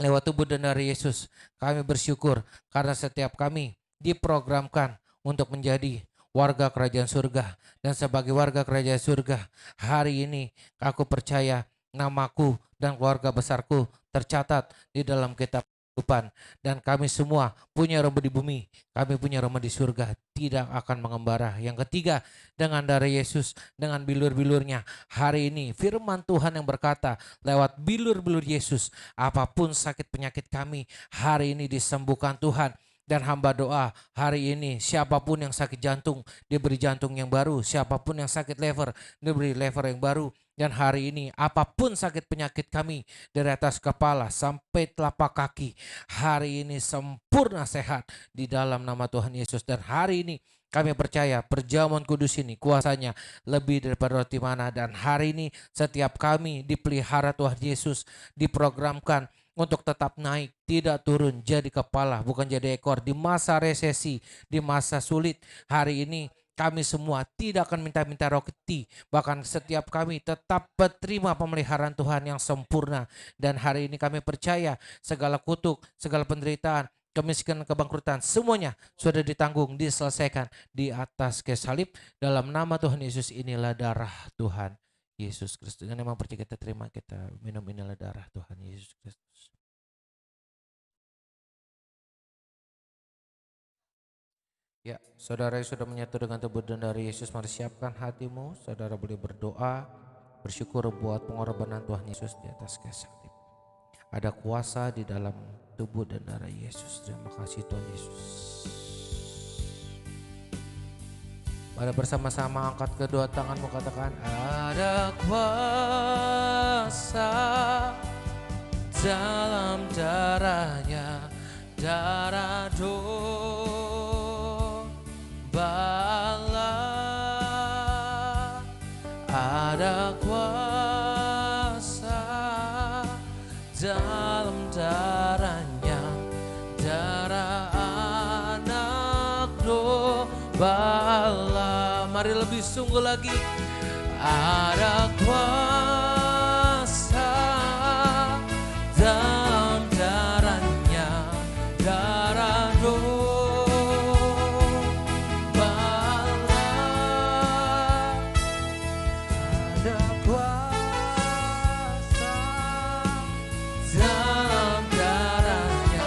lewat tubuh dan darah Yesus kami bersyukur karena setiap kami diprogramkan untuk menjadi warga kerajaan surga. Dan sebagai warga kerajaan surga, hari ini aku percaya namaku dan keluarga besarku tercatat di dalam kitab kehidupan. Dan kami semua punya rumah di bumi, kami punya rumah di surga, tidak akan mengembara. Yang ketiga, dengan darah Yesus, dengan bilur-bilurnya, hari ini firman Tuhan yang berkata lewat bilur-bilur Yesus, apapun sakit penyakit kami hari ini disembuhkan Tuhan. Dan hamba doa hari ini siapapun yang sakit jantung diberi jantung yang baru, siapapun yang sakit lever diberi lever yang baru. Dan hari ini apapun sakit penyakit kami dari atas kepala sampai telapak kaki, hari ini sempurna sehat di dalam nama Tuhan Yesus. Dan hari ini kami percaya perjamuan kudus ini kuasanya lebih daripada roti mana. Dan hari ini setiap kami dipelihara Tuhan Yesus, diprogramkan untuk tetap naik, tidak turun, jadi kepala bukan jadi ekor. Di masa resesi, di masa sulit, hari ini kami semua tidak akan minta-minta roti, bahkan setiap kami tetap menerima pemeliharaan Tuhan yang sempurna. Dan hari ini kami percaya segala kutuk, segala penderitaan, kemiskinan, kebangkrutan, semuanya sudah ditanggung, diselesaikan di atas kayu salib. Dalam nama Tuhan Yesus, inilah darah Tuhan Yesus Kristus. Dengan memang percaya kita terima, kita minum, inilah darah Tuhan Yesus Kristus. Ya, saudara yang sudah menyatu dengan tubuh dan darah Yesus, mari siapkan hatimu. Saudara boleh berdoa, bersyukur buat pengorbanan Tuhan Yesus di atas kayu salib. Ada kuasa di dalam tubuh dan darah Yesus. Terima kasih Tuhan Yesus. Mari bersama-sama angkat kedua tanganmu, katakan ada kuasa dalam darahnya, darah Dombala. Ada kuasa dalam darahnya, darah anak Dombala. Mari lebih sungguh lagi. Ada kuasa dalam darahnya, darah Dombala. Ada kuasa dalam darahnya,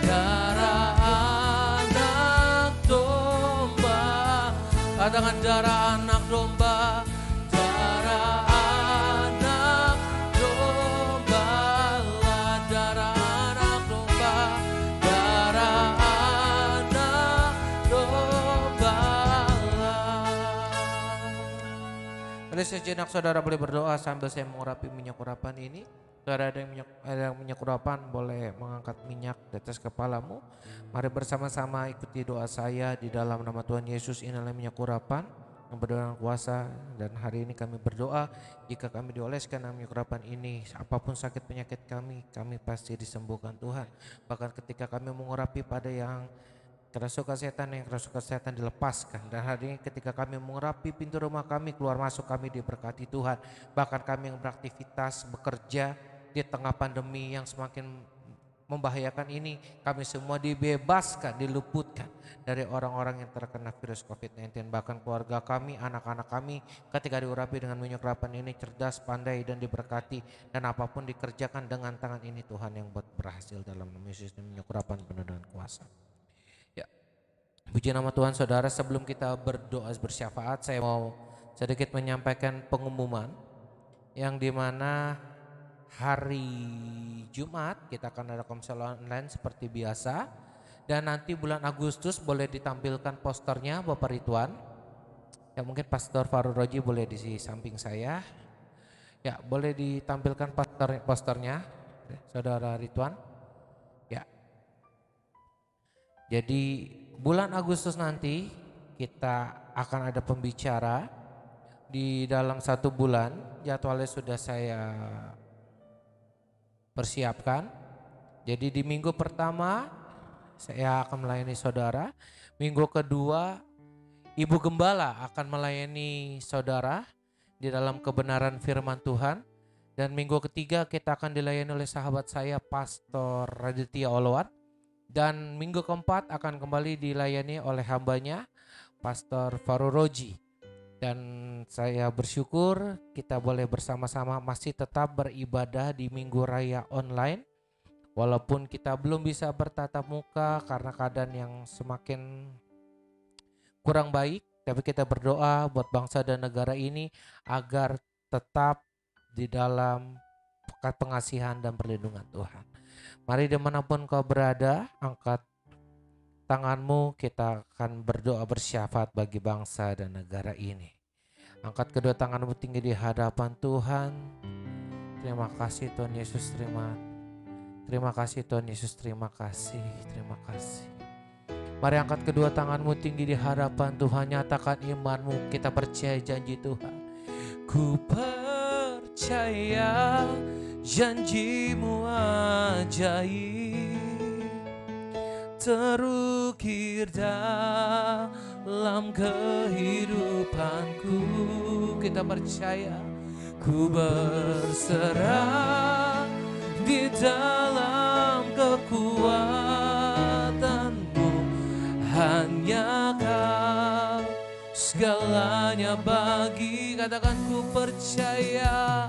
darah anak domba. Katakan darah anak domba, darah anak domba, darah anak domba, darah anak domba. Mari sejenak saudara boleh berdoa sambil saya mengurapi minyak urapan ini. Saudara ada yang minyak urapan, boleh mengangkat minyak di atas kepalamu. Mari bersama-sama ikuti doa saya di dalam nama Tuhan Yesus. Inilah minyak urapan yang berdoa dengan kuasa, dan hari ini kami berdoa jika kami dioleskan dengan minyak urapan ini, apapun sakit penyakit kami pasti disembuhkan Tuhan. Bahkan ketika kami mengurapi pada yang kerasukan setan, yang kerasukan setan dilepaskan. Dan hari ini ketika kami mengurapi pintu rumah kami, keluar masuk kami diberkati Tuhan. Bahkan kami yang beraktivitas, bekerja di tengah pandemi yang semakin membahayakan ini, kami semua dibebaskan, diluputkan dari orang-orang yang terkena virus COVID-19. Bahkan keluarga kami, anak-anak kami ketika diurapi dengan minyak urapan ini cerdas, pandai dan diberkati. Dan apapun dikerjakan dengan tangan ini Tuhan yang buat berhasil dalam nama Yesus. Minyak urapan penuh dengan kuasa. Ya, puji nama Tuhan. Saudara, sebelum kita berdoa bersyafaat, saya mau sedikit menyampaikan pengumuman yang dimana hari Jumat kita akan ada komsel online seperti biasa, dan nanti bulan Agustus boleh ditampilkan posternya Bapak Ridwan. Ya, mungkin Pastor Farul Roji boleh di samping saya. Ya, boleh ditampilkan posternya Saudara Ridwan. Ya. Jadi bulan Agustus nanti kita akan ada pembicara di dalam 1 bulan. Jadwalnya sudah saya persiapkan. Jadi di minggu pertama saya akan melayani saudara. Minggu kedua Ibu Gembala akan melayani saudara di dalam kebenaran firman Tuhan. Dan minggu ketiga kita akan dilayani oleh sahabat saya Pastor Raditya Oloan. Dan minggu keempat akan kembali dilayani oleh hambanya Pastor Farul Roji. Dan saya bersyukur kita boleh bersama-sama masih tetap beribadah di Minggu Raya online. Walaupun kita belum bisa bertatap muka karena keadaan yang semakin kurang baik. Tapi kita berdoa buat bangsa dan negara ini agar tetap di dalam pengasihan dan perlindungan Tuhan. Mari dimanapun kau berada, angkat tanganmu, kita akan berdoa bersyafaat bagi bangsa dan negara ini. Angkat kedua tanganmu tinggi di hadapan Tuhan. Terima kasih Tuhan Yesus, terima kasih Tuhan Yesus, terima kasih. Mari angkat kedua tanganmu tinggi di hadapan Tuhan, nyatakan imanmu, kita percaya janji Tuhan. Ku percaya janjimu ajaib, terukir dalam kehidupanku. Kita percaya, ku berserah di dalam kekuatanmu. Hanya kau segalanya bagi. Katakan ku percaya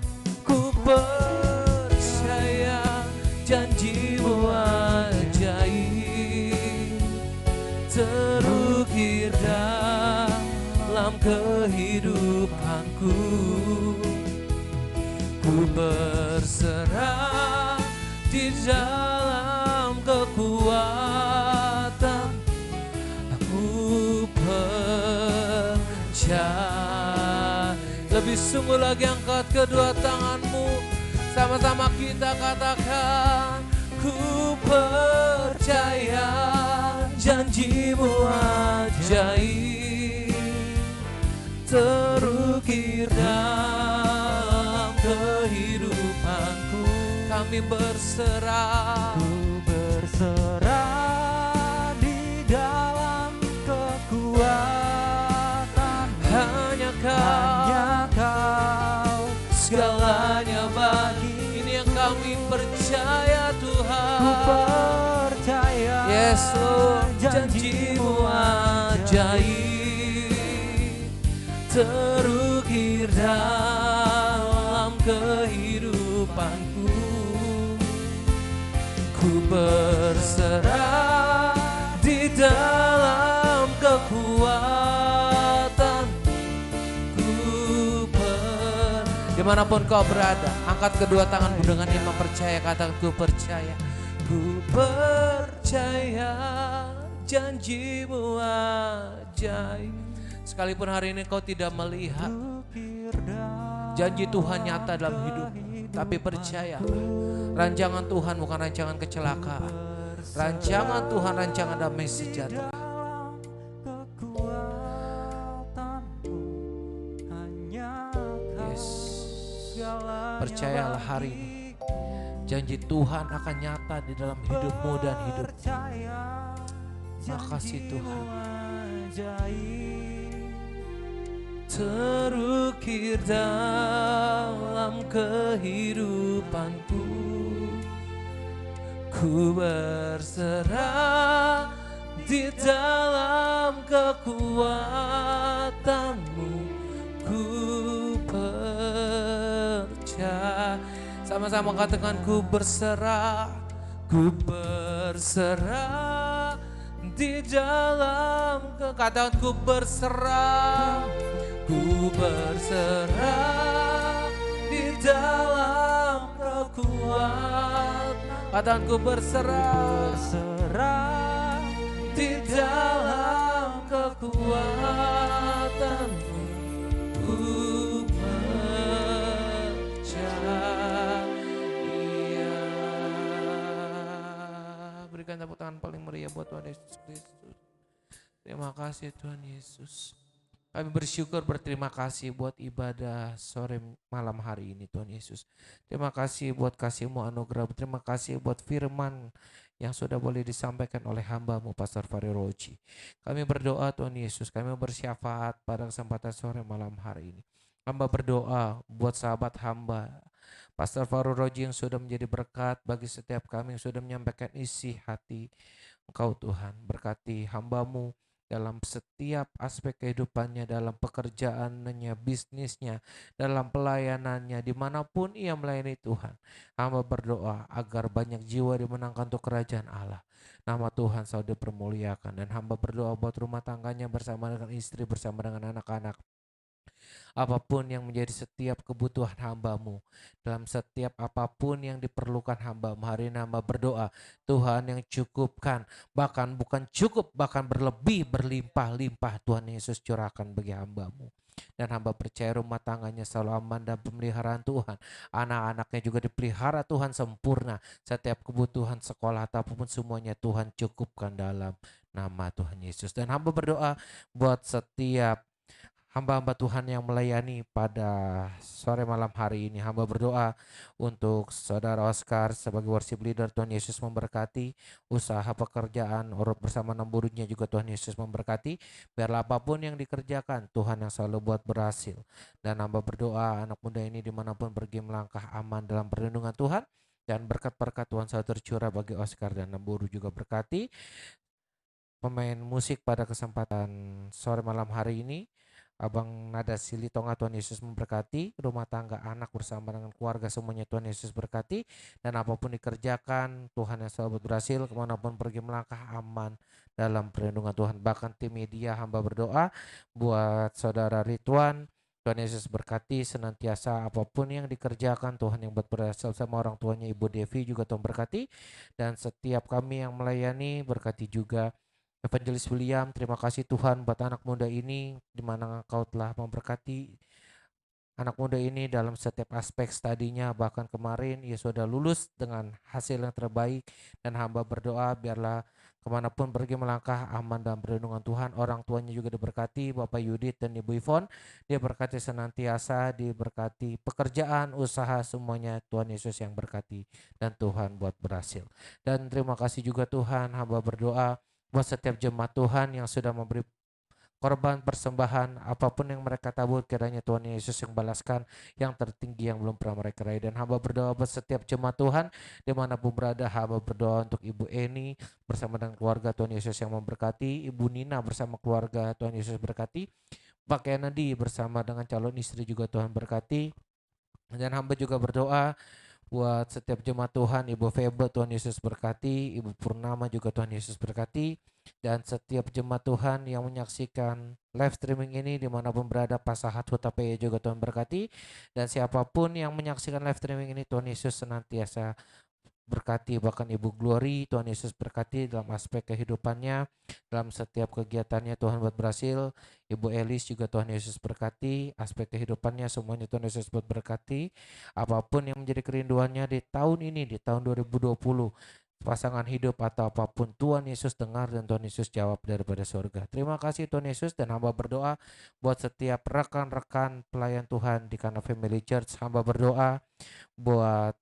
janjimu ajaib, terukir dalam kehidupanku. Ku berserah di dalam kekuatan. Aku bersungguh lagi angkat kedua tanganmu. Sama-sama kita katakan, ku percaya janjimu ajaib terukir dalam kehidupanku. Kami berserah, Ku berserah di dalam kekuatan hanya hanya Kau Kau segalanya bagi. Ini yang kami percaya Ku Tuhan. percaya Yes Lord, janjimu ajaib terukir dalam kehidupanku. Ku berserah di dalam kekuatan. Dimanapun kau berada, angkat kedua tanganmu dengan iman percaya, katakan ku percaya. Ku percaya janjimu ajaib. Sekalipun hari ini kau tidak melihat janji Tuhan nyata dalam hidupmu, tapi percayalah, rancangan Tuhan bukan rancangan kecelakaan. Rancangan Tuhan rancangan damai sejahtera. Yes. Percayalah hari ini, janji Tuhan akan nyata di dalam hidupmu dan hidupku. Makasih Tuhan. Terukir dalam kehidupanku, ku berserah di dalam kekuatanmu. Ku percaya. Sama-sama katakan ku berserah. Ku berserah di dalam katakan ku berserah. Ku berserah di dalam kekuatan. Katakan ku berserah. Berserah Di dalam kekuatanmu ku percaya. Berikan tepuk tangan paling meriah buat Tuhan Yesus Kristus. Terima kasih Tuhan Yesus. Kami bersyukur, berterima kasih buat ibadah sore malam hari ini Tuhan Yesus. Terima kasih buat kasih-Mu anugerah. Terima kasih buat firman yang sudah boleh disampaikan oleh hamba-Mu Pastor Fari Roji. Kami berdoa Tuhan Yesus, kami bersyafaat pada kesempatan sore malam hari ini. Hamba berdoa buat sahabat hamba Pastor Fari Roji yang sudah menjadi berkat bagi setiap kami yang sudah menyampaikan isi hati Engkau Tuhan. Berkati hamba-Mu dalam setiap aspek kehidupannya, dalam pekerjaannya, bisnisnya, dalam pelayanannya, dimanapun ia melayani Tuhan. Hamba berdoa agar banyak jiwa dimenangkan untuk kerajaan Allah. Nama Tuhan selalu dipermuliakan. Dan hamba berdoa buat rumah tangganya bersama dengan istri, bersama dengan anak-anak. Apapun yang menjadi setiap kebutuhan hamba-Mu, dalam setiap apapun yang diperlukan hamba-Mu, hari ini hamba berdoa Tuhan yang cukupkan, bahkan bukan cukup, bahkan berlebih, berlimpah-limpah Tuhan Yesus curahkan bagi hamba-Mu. Dan hamba percaya rumah tangganya selalu aman dan pemeliharaan Tuhan. Anak-anaknya juga dipelihara Tuhan sempurna. Setiap kebutuhan sekolah ataupun semuanya Tuhan cukupkan dalam nama Tuhan Yesus. Dan hamba berdoa buat setiap hamba-hamba Tuhan yang melayani pada sore malam hari ini. Hamba berdoa untuk saudara Oscar sebagai worship leader, Tuhan Yesus memberkati usaha pekerjaan, urut bersama 6 burunya juga Tuhan Yesus memberkati. Biarlah apapun yang dikerjakan, Tuhan yang selalu buat berhasil. Dan hamba berdoa anak muda ini dimanapun pergi melangkah aman dalam perlindungan Tuhan. Dan berkat-berkat Tuhan selalu tercurah bagi Oscar dan 6 buru juga berkati. Pemain musik pada kesempatan sore malam hari ini, Abang Nada Silitonga, Tuhan Yesus memberkati. Rumah tangga, anak bersama dengan keluarga semuanya Tuhan Yesus berkati. Dan apapun dikerjakan, Tuhan yang selalu berhasil, kemanapun pergi melangkah aman dalam perlindungan Tuhan. Bahkan tim media hamba berdoa buat saudara Ridwan, Tuhan Yesus berkati senantiasa apapun yang dikerjakan, Tuhan yang buat berhasil sama orang tuanya Ibu Devi juga Tuhan berkati. Dan setiap kami yang melayani berkati juga Evangelis William. Terima kasih Tuhan buat anak muda ini, di mana Engkau telah memberkati anak muda ini dalam setiap aspek studinya, bahkan kemarin ia sudah lulus dengan hasil yang terbaik. Dan hamba berdoa biarlah kemanapun pergi melangkah aman dan perlindungan Tuhan. Orang tuanya juga diberkati, Bapak Yudit dan Ibu Ivon, dia berkati senantiasa, diberkati pekerjaan, usaha, semuanya Tuhan Yesus yang berkati dan Tuhan buat berhasil. Dan terima kasih juga Tuhan, hamba berdoa buat setiap jemaat Tuhan yang sudah memberi korban persembahan apapun yang mereka tabur, kiranya Tuhan Yesus yang balaskan yang tertinggi yang belum pernah mereka raih. Dan hamba berdoa buat setiap jemaat Tuhan dimanapun berada. Hamba berdoa untuk Ibu Eni bersama dengan keluarga, Tuhan Yesus yang memberkati. Ibu Nina bersama keluarga, Tuhan Yesus berkati. Pak Kennedy bersama dengan calon istri juga Tuhan berkati. Dan hamba juga berdoa buat setiap jemaat Tuhan, Ibu Febe Tuhan Yesus berkati, Ibu Purnama juga Tuhan Yesus berkati, dan setiap jemaat Tuhan yang menyaksikan live streaming ini dimanapun berada, Pasahat Hutapaya juga Tuhan berkati, dan siapapun yang menyaksikan live streaming ini Tuhan Yesus senantiasa berkati. Bahkan Ibu Glory Tuhan Yesus berkati dalam aspek kehidupannya, dalam setiap kegiatannya Tuhan buat berhasil. Ibu Elis juga Tuhan Yesus berkati, aspek kehidupannya semuanya Tuhan Yesus buat berkati. Apapun yang menjadi kerinduannya di tahun ini, di tahun 2020, pasangan hidup atau apapun, Tuhan Yesus dengar dan Tuhan Yesus jawab daripada surga. Terima kasih Tuhan Yesus. Dan hamba berdoa buat setiap rekan-rekan pelayan Tuhan di Kana Family Church. Hamba berdoa buat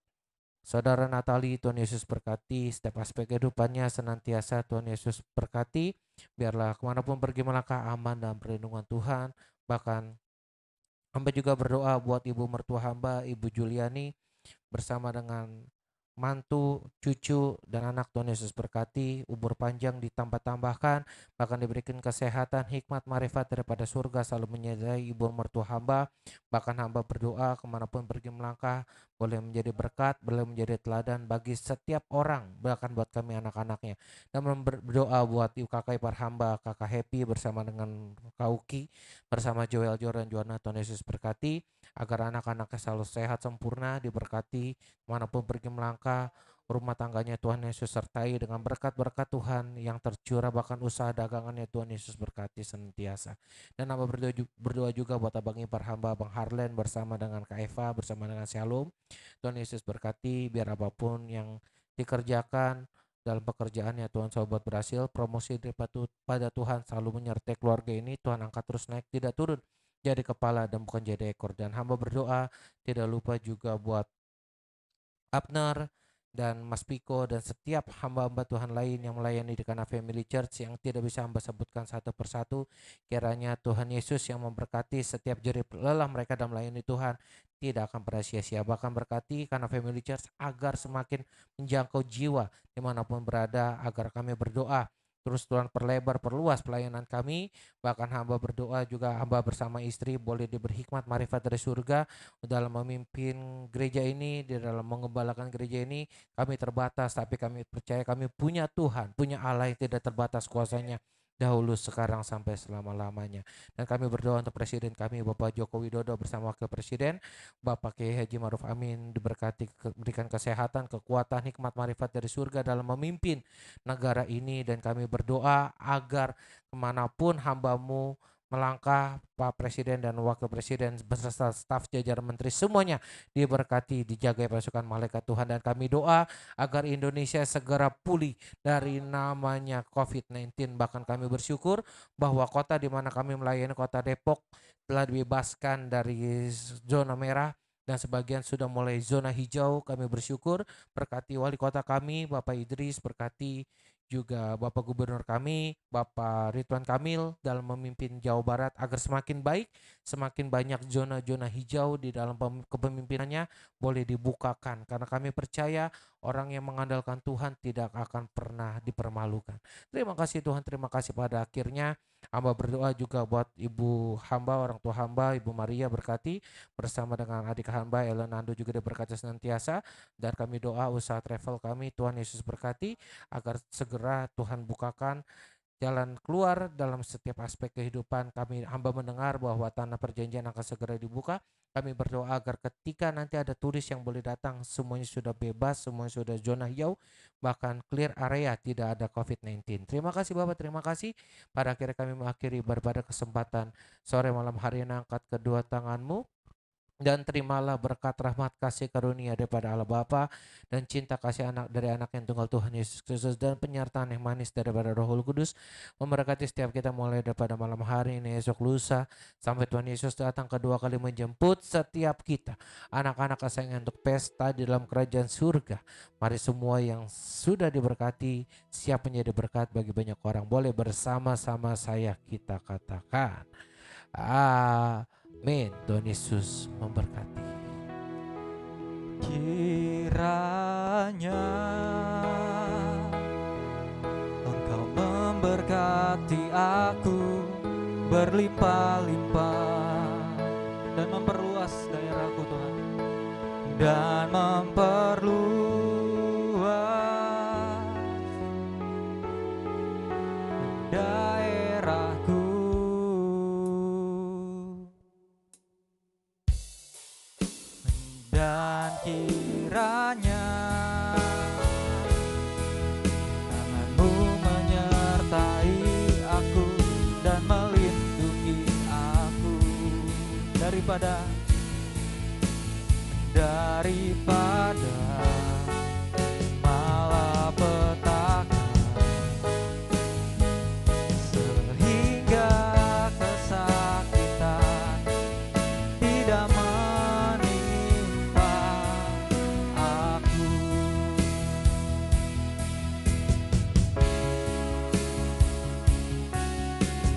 Saudara Natali, Tuhan Yesus berkati setiap aspek kehidupannya senantiasa Tuhan Yesus berkati. Biarlah kemanapun pergi melangkah aman dan perlindungan Tuhan. Bahkan hamba juga berdoa buat ibu mertua hamba, Ibu Juliani bersama dengan mantu, cucu, dan anak. Tuhan Yesus berkati, umur panjang ditambah-tambahkan, bahkan diberikan kesehatan, hikmat, marifat daripada surga selalu menyertai ibu mertua hamba. Bahkan hamba berdoa kemanapun pergi melangkah boleh menjadi berkat, boleh menjadi teladan bagi setiap orang, bahkan buat kami anak-anaknya. Dan berdoa buat ibu kakak ipar hamba, kakak Happy bersama dengan Kak Uki, bersama Joel, Jordan, Joanna. Tuhan Yesus berkati agar anak-anaknya selalu sehat sempurna, diberkati manapun pergi melangkah. Rumah tangganya Tuhan Yesus sertai dengan berkat-berkat Tuhan yang tercurah, bahkan usaha dagangannya Tuhan Yesus berkati senantiasa. Dan hamba berdoa juga buat abang ipar hamba, Bang Harlen bersama dengan Kak Eva, bersama dengan Shalom. Tuhan Yesus berkati biar apapun yang dikerjakan dalam pekerjaannya Tuhan selalu buat berhasil. Promosi daripada Tuhan selalu menyertai keluarga ini. Tuhan angkat terus naik, tidak turun, jadi kepala dan bukan jadi ekor. Dan hamba berdoa tidak lupa juga buat Abner dan Mas Piko dan setiap hamba-hamba Tuhan lain yang melayani di Kana Family Church yang tidak bisa hamba sebutkan satu persatu. Kiranya Tuhan Yesus yang memberkati setiap jerih lelah mereka dalam melayani Tuhan tidak akan pernah sia-sia. Bahkan berkati Kana Family Church agar semakin menjangkau jiwa dimanapun berada, agar kami berdoa terus Tuhan perlebar, perluas pelayanan kami. Bahkan hamba berdoa juga hamba bersama istri boleh diberi hikmat marifat dari surga dalam memimpin gereja ini, di dalam mengembalakan gereja ini. Kami terbatas, tapi kami percaya kami punya Tuhan, punya Allah yang tidak terbatas kuasanya, dahulu, sekarang, sampai selama-lamanya. Dan kami berdoa untuk Presiden kami, Bapak Joko Widodo bersama Wakil Presiden, Bapak Kiai Haji Maruf Amin, diberkati, berikan kesehatan, kekuatan, hikmat, marifat dari surga dalam memimpin negara ini. Dan kami berdoa agar kemanapun hambamu melangkah, Pak Presiden dan Wakil Presiden beserta staf jajaran menteri semuanya diberkati, dijaga pasukan malaikat Tuhan. Dan kami doa agar Indonesia segera pulih dari namanya COVID-19. Bahkan kami bersyukur bahwa kota di mana kami melayani, Kota Depok, telah dibebaskan dari zona merah dan sebagian sudah mulai zona hijau. Kami bersyukur, berkati wali kota kami Bapak Idris, berkati juga Bapak Gubernur kami, Bapak Ridwan Kamil dalam memimpin Jawa Barat agar semakin baik, semakin banyak zona-zona hijau di dalam kepemimpinannya boleh dibukakan. Karena kami percaya orang yang mengandalkan Tuhan tidak akan pernah dipermalukan. Terima kasih Tuhan, terima kasih. Pada akhirnya hamba berdoa juga buat ibu hamba, orang tua hamba, Ibu Maria berkati bersama dengan adik hamba Ellen Nando juga diberkati senantiasa. Dan kami doa usaha travel kami Tuhan Yesus berkati agar segera Tuhan bukakan jalan keluar dalam setiap aspek kehidupan kami. Hamba mendengar bahwa tanah perjanjian akan segera dibuka. Kami berdoa agar ketika nanti ada turis yang boleh datang, semuanya sudah bebas, semuanya sudah zona hijau, bahkan clear area, tidak ada COVID-19. Terima kasih Bapak, terima kasih. Pada akhirnya kami mengakhiri pada kesempatan sore malam hari ini, angkat kedua tanganmu. Dan terimalah berkat rahmat kasih karunia daripada Allah Bapa dan cinta kasih anak dari anak yang tunggal Tuhan Yesus Kristus dan penyertaan yang manis daripada Roh Kudus memberkati setiap kita mulai daripada malam hari ini, esok lusa, sampai Tuhan Yesus datang kedua kali menjemput setiap kita anak-anak kesayangan untuk pesta di dalam kerajaan surga. Mari semua yang sudah diberkati siap menjadi berkat bagi banyak orang. Boleh bersama-sama saya kita katakan amin. Tuhan Yesus memberkati. Kiranya Engkau memberkati aku berlimpah-limpah dan memperluas daerahku Tuhan, dan memperluas daerahku, dan kiranya tanganmu menyertai aku dan melindungi aku daripada malapetaka, sehingga kesakitan tidak menimpa aku.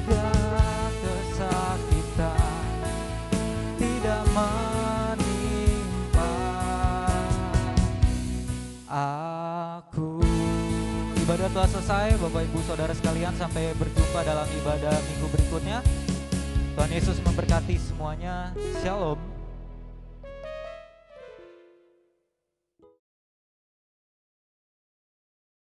Sehingga kesakitan tidak menimpa aku. Ibadah telah selesai Bapak Ibu Saudara sekalian, sampai berjumpa dalam ibadah minggu berikutnya. Tuhan Yesus memberkati semuanya. Shalom.